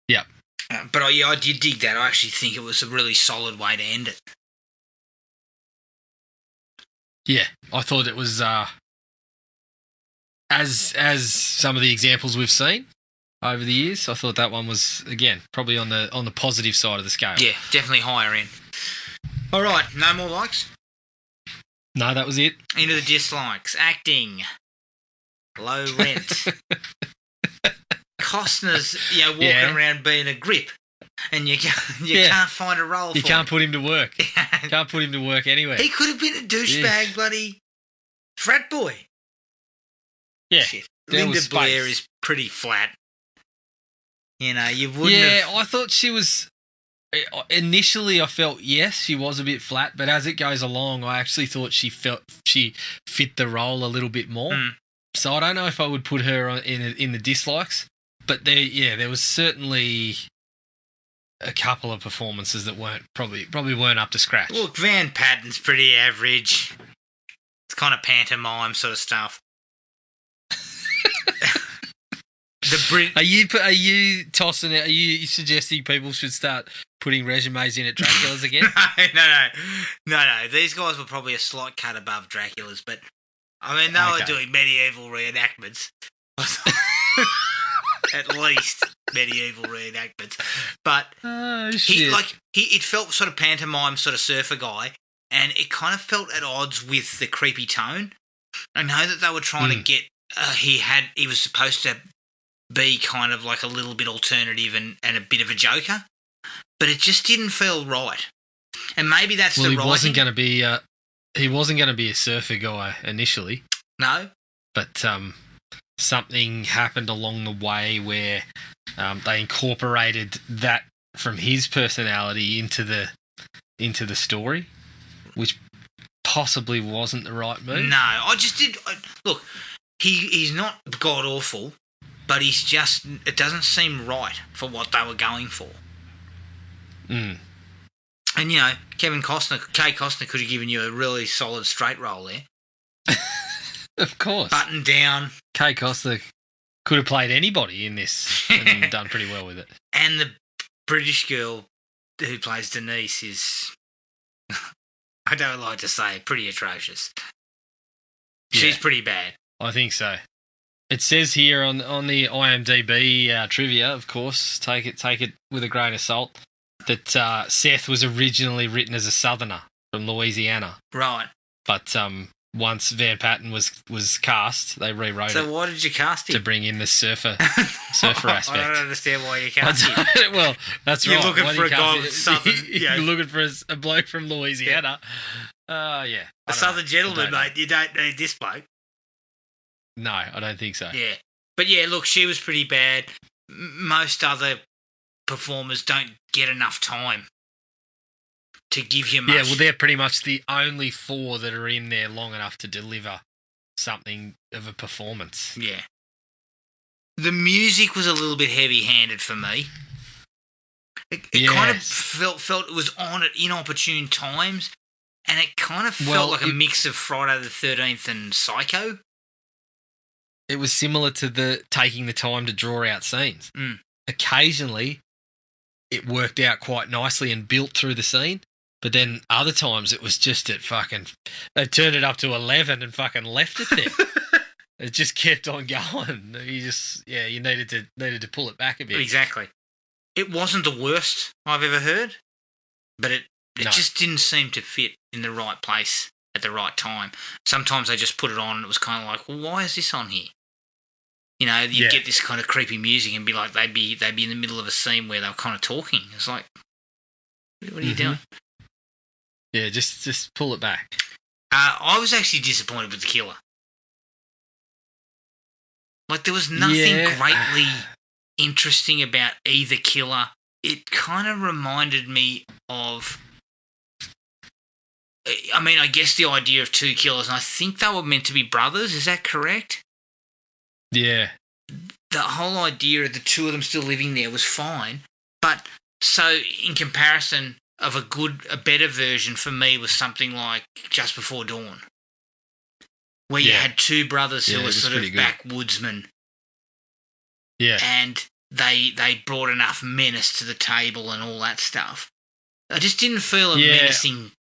Yeah. But I did dig that. I actually think it was a really solid way to end it. Yeah, I thought it was as some of the examples we've seen over the years. I thought that one was, again, probably on the positive side of the scale. Yeah, definitely higher end. All right, no more likes? No, that was it. Into the dislikes. Acting. Low rent. Costner's, walking around being a grip, and you can't find a role for him. You can't put him to work. Can't put him to work anywhere. He could have been a douchebag, bloody frat boy. Yeah. Shit. Linda Blair is pretty flat. You know, you wouldn't have... I thought she was... Initially, I felt, yes, she was a bit flat, but as it goes along, I actually thought she fit the role a little bit more. So I don't know if I would put her in the dislikes, but there was certainly a couple of performances that probably weren't up to scratch. Look, Van Patten's pretty average. It's kind of pantomime sort of stuff. Are you tossing it? Are you suggesting people should start putting resumes in at Dracula's again? No. These guys were probably a slight cut above Dracula's, but I mean they were doing medieval reenactments, at least medieval reenactments. But Oh, shit. it felt sort of pantomime, sort of surfer guy, and it kind of felt at odds with the creepy tone. I know that they were trying to get. He was supposed to be kind of like a little bit alternative and a bit of a joker, but it just didn't feel right. And maybe that's the writing. He wasn't going to be a surfer guy initially. No, but something happened along the way where they incorporated that from his personality into the story, which possibly wasn't the right move. No, I just did. Look, he's not god awful, but it doesn't seem right for what they were going for. Mm. And Kay Costner could have given you a really solid straight roll there. Of course, button down. Kay Costner could have played anybody in this and done pretty well with it. And the British girl who plays Denise is, I don't like to say, pretty atrocious. She's pretty bad. I think so. It says here on the IMDb trivia, of course, take it with a grain of salt, that Seth was originally written as a Southerner from Louisiana. Right. But once Van Patten was cast, they rewrote it. So why did you cast him? To bring in the surfer aspect. I don't understand why you cast him. Well, that's You're right. You're looking for a guy with Southern... You're looking for a bloke from Louisiana. Yeah. A Southern gentleman, mate. You don't need this bloke. No, I don't think so. Yeah. But yeah, look, she was pretty bad. Most other performers don't get enough time to give you much. Yeah, well, they're pretty much the only four that are in there long enough to deliver something of a performance. Yeah. The music was a little bit heavy-handed for me. It kind of felt it was on at inopportune times, and it kind of felt like a mix of Friday the 13th and Psycho. It was similar to the taking the time to draw out scenes. Mm. Occasionally, it worked out quite nicely and built through the scene, but then other times it was just they turned it up to 11 and fucking left it there. It just kept on going. You needed to pull it back a bit. Exactly. It wasn't the worst I've ever heard, but it just didn't seem to fit in the right place at the right time. Sometimes they just put it on and it was kind of like, well, why is this on here? You'd get this kind of creepy music and be like, they'd be in the middle of a scene where they were kind of talking. It's like, what are you doing? Yeah, just pull it back. I was actually disappointed with the killer. Like, there was nothing greatly interesting about either killer. It kind of reminded me of... I mean, I guess the idea of two killers, and I think they were meant to be brothers. Is that correct? Yeah. The whole idea of the two of them still living there was fine. But, so, in comparison of a better version for me was something like Just Before Dawn, where you had two brothers who were sort of backwoodsmen. Yeah. And they brought enough menace to the table and all that stuff. I just didn't feel a menacing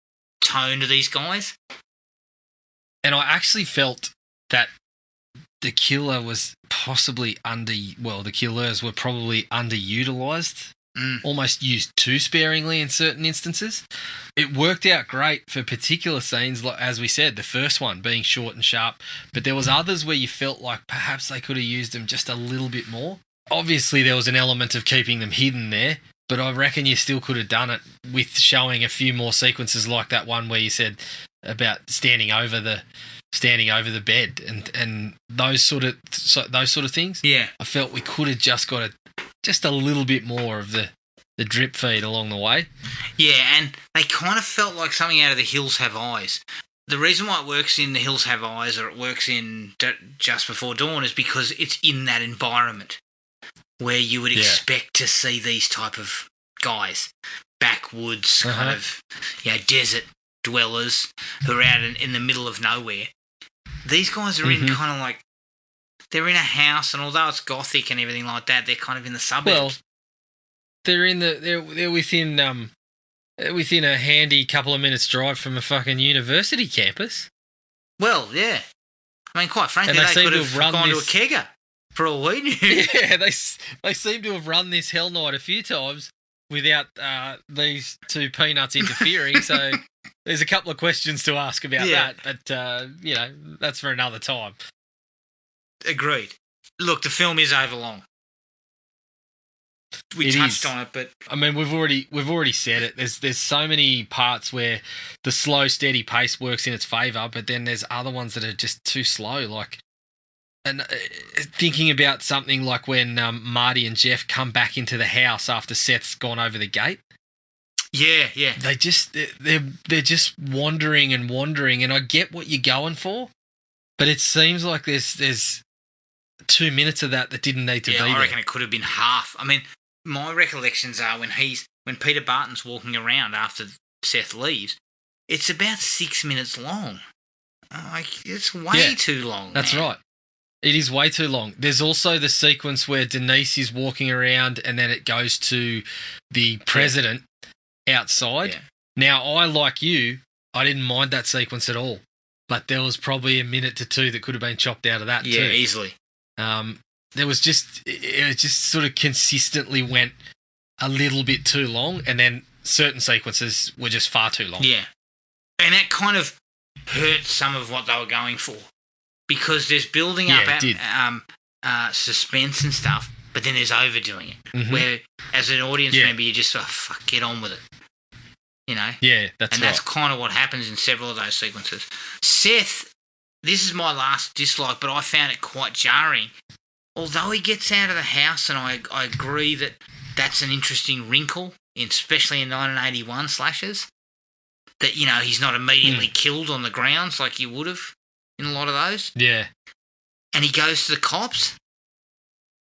tone to these guys. And I actually felt that the killer was possibly the killers were probably underutilized, almost used too sparingly in certain instances. It worked out great for particular scenes, like, as we said, the first one being short and sharp, but there was others where you felt like perhaps they could have used them just a little bit more. Obviously, there was an element of keeping them hidden there, but I reckon you still could have done it with showing a few more sequences like that one where you said about standing over the bed and those sort of things. Yeah, I felt we could have just got just a little bit more of the drip feed along the way. Yeah, and they kind of felt like something out of The Hills Have Eyes. The reason why it works in The Hills Have Eyes or it works in Just Before Dawn is because it's in that environment where you would expect to see these type of guys, backwoods kind of desert dwellers who are out in the middle of nowhere. These guys are in kind of like, they're in a house, and although it's gothic and everything like that, they're kind of in the suburbs. Well, they're within a handy couple of minutes drive from a fucking university campus. Well, yeah. I mean, quite frankly, they could have gone to a kegger. for all we knew. Yeah, they seem to have run this Hell Night a few times without these two peanuts interfering. So there's a couple of questions to ask about that, but that's for another time. Agreed. Look, the film is overlong. We touched on it, but I mean, we've already said it. There's so many parts where the slow, steady pace works in its favour, but then there's other ones that are just too slow. Like, and thinking about something like when Marty and Jeff come back into the house after Seth's gone over the gate. Yeah. They're just wandering, and I get what you're going for, but it seems like there's 2 minutes of that didn't need to be there. I reckon it could have been half. I mean, my recollections are when Peter Barton's walking around after Seth leaves, it's about 6 minutes long. It's way too long. That's right. It is way too long. There's also the sequence where Denise is walking around and then it goes to the president outside. Yeah. Now, like you, I didn't mind that sequence at all, but there was probably a minute to two that could have been chopped out of that too. Yeah, easily. It just sort of consistently went a little bit too long, and then certain sequences were just far too long. Yeah. And that kind of hurt some of what they were going for, because there's building up suspense and stuff, but then there's overdoing it, where as an audience member you just fuck, get on with it. You know? Yeah, that's that's kind of what happens in several of those sequences. Seth, this is my last dislike, but I found it quite jarring. Although he gets out of the house, and I agree that that's an interesting wrinkle, especially in 1981 slashers, that, he's not immediately killed on the grounds like you would have in a lot of those. Yeah. And he goes to the cops,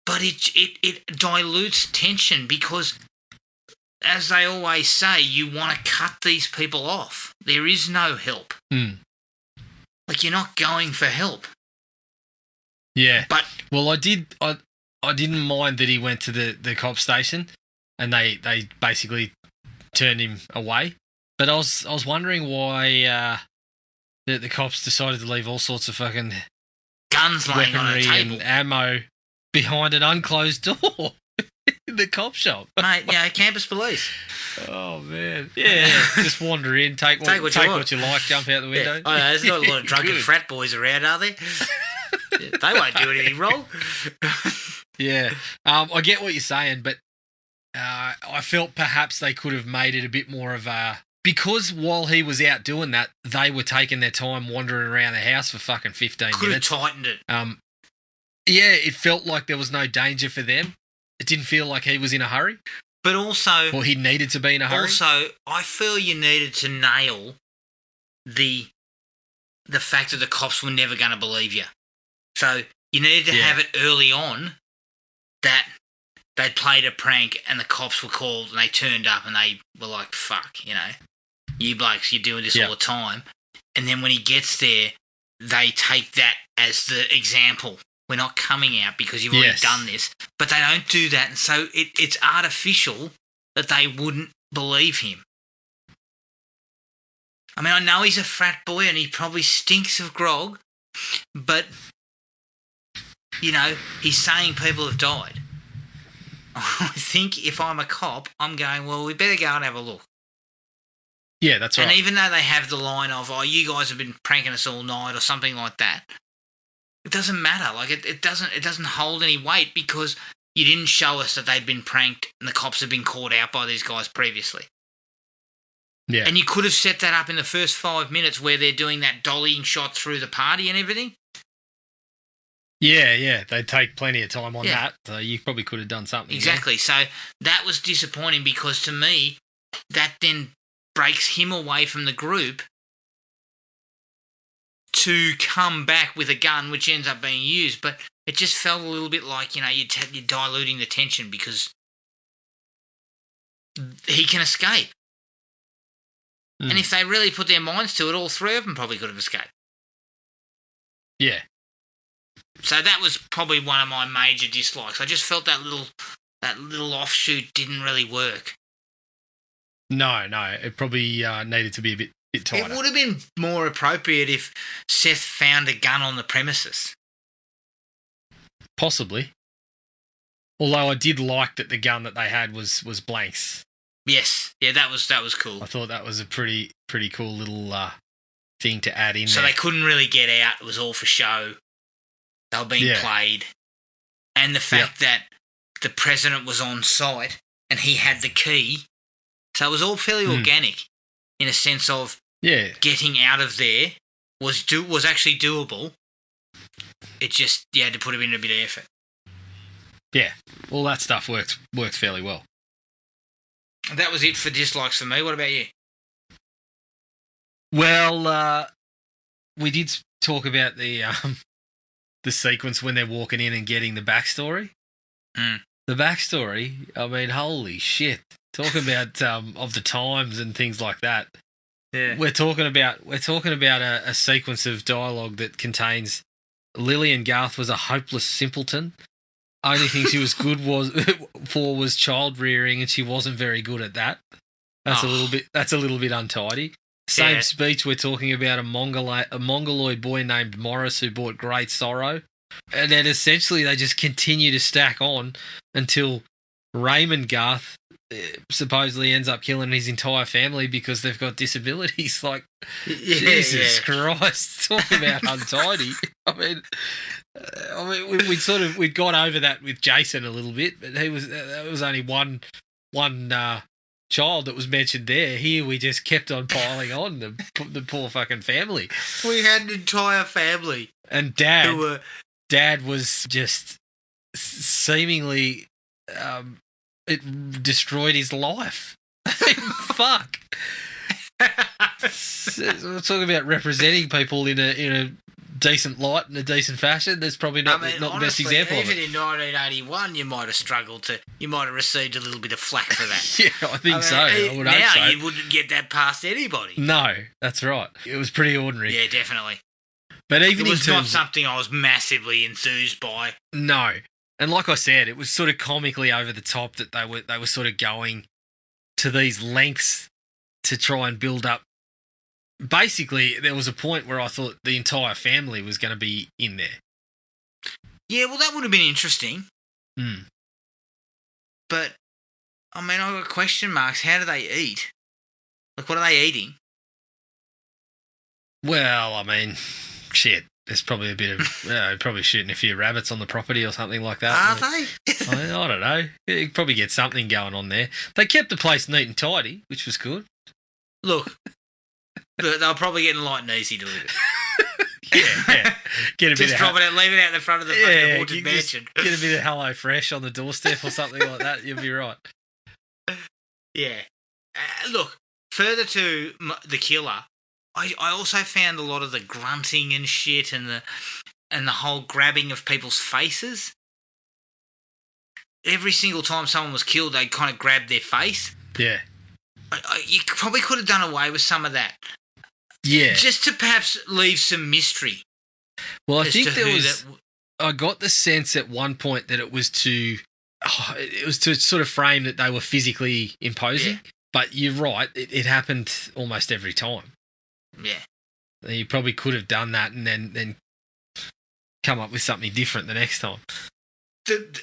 but it dilutes tension because, as they always say, you want to cut these people off. There is no help. Like, you're not going for help. Yeah. But I didn't mind that he went to the cop station and they basically turned him away. But I was wondering why the cops decided to leave all sorts of fucking guns laying on a table and ammo behind an unclosed door in the cop shop. Mate, campus police. Oh, man. Yeah, just wander in, take what you like, jump out the window. Yeah. Oh, no, there's not a lot of drunken frat boys around, are there? They won't do anything wrong. Yeah. I get what you're saying, but I felt perhaps they could have made it a bit more of a... Because while he was out doing that, they were taking their time wandering around the house for fucking 15 minutes. Could have tightened it. Yeah, it felt like there was no danger for them. It didn't feel like he was in a hurry. But also... Or he needed to be in a hurry. Also, I feel you needed to nail the fact that the cops were never going to believe you. So you needed to have it early on that they'd played a prank and the cops were called and they turned up and they were like, fuck, you blokes, you're doing this all the time. And then when he gets there, they take that as the example. We're not coming out because you've already done this. But they don't do that, and so it's artificial that they wouldn't believe him. I mean, I know he's a frat boy and he probably stinks of grog, but, he's saying people have died. I think if I'm a cop, I'm going, well, we better go and have a look. Yeah, that's right. And even though they have the line of, you guys have been pranking us all night or something like that, it doesn't matter. Like, it doesn't hold any weight because you didn't show us that they'd been pranked and the cops had been caught out by these guys previously. Yeah. And you could have set that up in the first 5 minutes where they're doing that dollying shot through the party and everything. Yeah. They'd take plenty of time on that. So you probably could have done something. Exactly. So that was disappointing because to me, that then breaks him away from the group to come back with a gun, which ends up being used. But it just felt a little bit like, you're diluting the tension because he can escape. And if they really put their minds to it, all three of them probably could have escaped. Yeah. So that was probably one of my major dislikes. I just felt that little offshoot didn't really work. No, it probably needed to be a bit tighter. It would have been more appropriate if Seth found a gun on the premises. Possibly. Although I did like that the gun that they had was blanks. Yes, yeah, that was cool. I thought that was a pretty cool little thing to add in. So there. they couldn't really get out. It was all for show. They were being played, and the fact that the president was on site and he had the key, so it was all fairly organic, in a sense of getting out of there was actually doable. It just you had to put in a bit of effort. Yeah, all that stuff worked fairly well. That was it for dislikes for me. What about you? Well, we did talk about the sequence when they're walking in and getting the backstory. The backstory, I mean, holy shit! Talk about of the times and things like that. Yeah, we're talking about a sequence of dialogue that contains Lillian Garth was a hopeless simpleton. Only thing she was good was child rearing, and she wasn't very good at that. That's a little bit untidy. Same speech. We're talking about a mongoloid boy named Morris who brought great sorrow, and then essentially they just continue to stack on until Raymond Garth supposedly ends up killing his entire family because they've got disabilities. Like, Jesus Christ, talk about untidy. I mean, we'd got over that with Jason a little bit, but there was only one child that was mentioned there. Here we just kept on piling on the poor fucking family. We had an entire family, and Dad was just seemingly it destroyed his life. Fuck. We're talking about representing people in a decent light and a decent fashion. There's probably not the best example of it. Even in 1981, you might have received a little bit of flack for that. Yeah, I think so. I would hope so. Now you wouldn't get that past anybody. No, that's right. It was pretty ordinary. Yeah, definitely. But even it was not something I was massively enthused by. No. And like I said, it was sort of comically over the top that they were sort of going to these lengths to try and build up. Basically, there was a point where I thought the entire family was going to be in there. Yeah, well, that would have been interesting. But, I mean, I've got question marks. How do they eat? Like, what are they eating? Well, I mean, shit. There's probably a bit of probably shooting a few rabbits on the property or something like that. Are they? I don't know. You could probably get something going on there. They kept the place neat and tidy, which was good. Look, they're probably getting light and easy delivered. Yeah. Get a just drop it out, leave it out in the front of the fucking haunted mansion. Get a bit of Hello Fresh on the doorstep or something like that. You'll be right. Yeah. Look, further to the killer. I also found a lot of the grunting and shit and the whole grabbing of people's faces. Every single time someone was killed, they'd kind of grab their face. Yeah. You probably could have done away with some of that. Yeah. Just to perhaps leave some mystery. Well, I think there was... I got the sense at one point that it was to sort of frame that they were physically imposing. Yeah. But you're right, it happened almost every time. Yeah. You probably could have done that and then come up with something different the next time.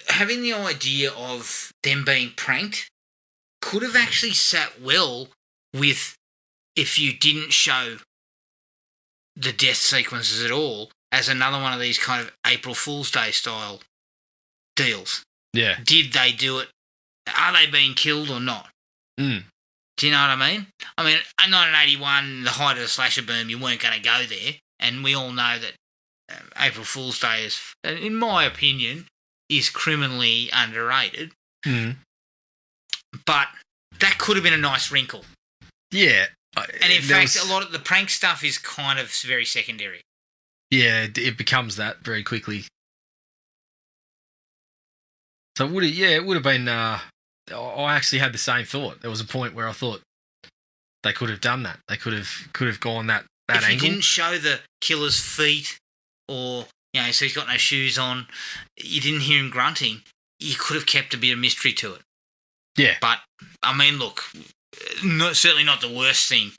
Having the idea of them being pranked could have actually sat well with if you didn't show the death sequences at all as another one of these kind of April Fool's Day style deals. Yeah. Did they do it? Are they being killed or not? Do you know what I mean? I mean, in 1981, the height of the slasher boom, you weren't going to go there. And we all know that April Fool's Day is, in my opinion, is criminally underrated. But that could have been a nice wrinkle. Yeah. And in fact, a lot of the prank stuff is kind of very secondary. Yeah, it becomes that very quickly. So it would have been... I actually had the same thought. There was a point where I thought they could have done that. They could have gone that angle. If you didn't show the killer's feet or, so he's got no shoes on, you didn't hear him grunting, you could have kept a bit of mystery to it. Yeah. But, I mean, look, certainly not the worst thing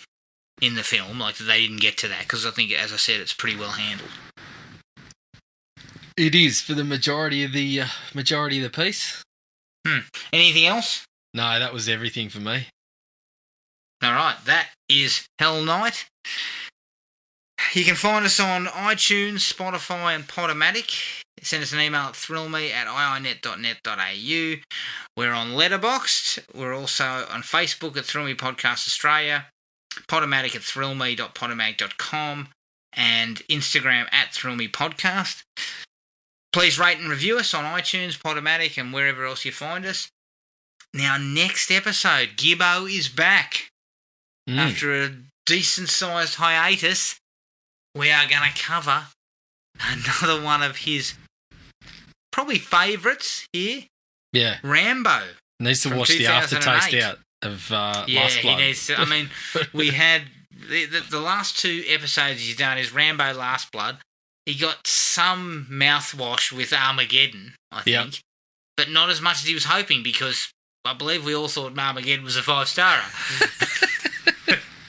in the film, like that they didn't get to that, because I think, as I said, it's pretty well handled. It is for the majority of the piece. Anything else? No, that was everything for me. All right, that is Hell Night. You can find us on iTunes, Spotify, and Podomatic. Send us an email at thrillme@iinet.net.au. We're on Letterboxd. We're also on Facebook at Thrill Me Podcast Australia, Podomatic at thrillme.podomatic.com, and Instagram at Thrill Me Podcast. Please rate and review us on iTunes, Podomatic, and wherever else you find us. Now, next episode, Gibbo is back. After a decent-sized hiatus, we are going to cover another one of his probably favourites here. Yeah. Rambo. Needs to wash the aftertaste out of Last Blood. He needs to. I mean, we had the last 2 episodes he's done is Rambo Last Blood. He got some mouthwash with Armageddon, I think, but not as much as he was hoping, because I believe we all thought Armageddon was a 5-starer.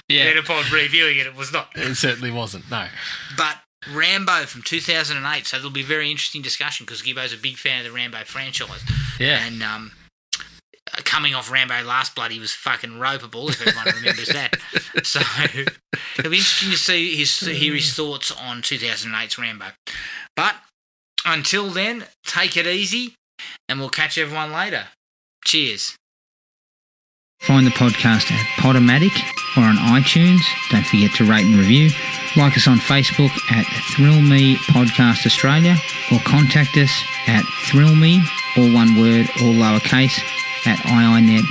Then upon reviewing it, it was not. It certainly wasn't, no. But Rambo from 2008, so it'll be a very interesting discussion, because Gibbo's a big fan of the Rambo franchise. Yeah. And coming off Rambo Last Blood, he was fucking ropeable, if everyone remembers that. So it'll be interesting to hear his thoughts on 2008's Rambo. But until then, take it easy, and we'll catch everyone later. Cheers. Find the podcast at Podomatic or on iTunes. Don't forget to rate and review. Like us on Facebook at Thrill Me Podcast Australia, or contact us at thrillme, all one word, all lowercase, at iinet.net.au.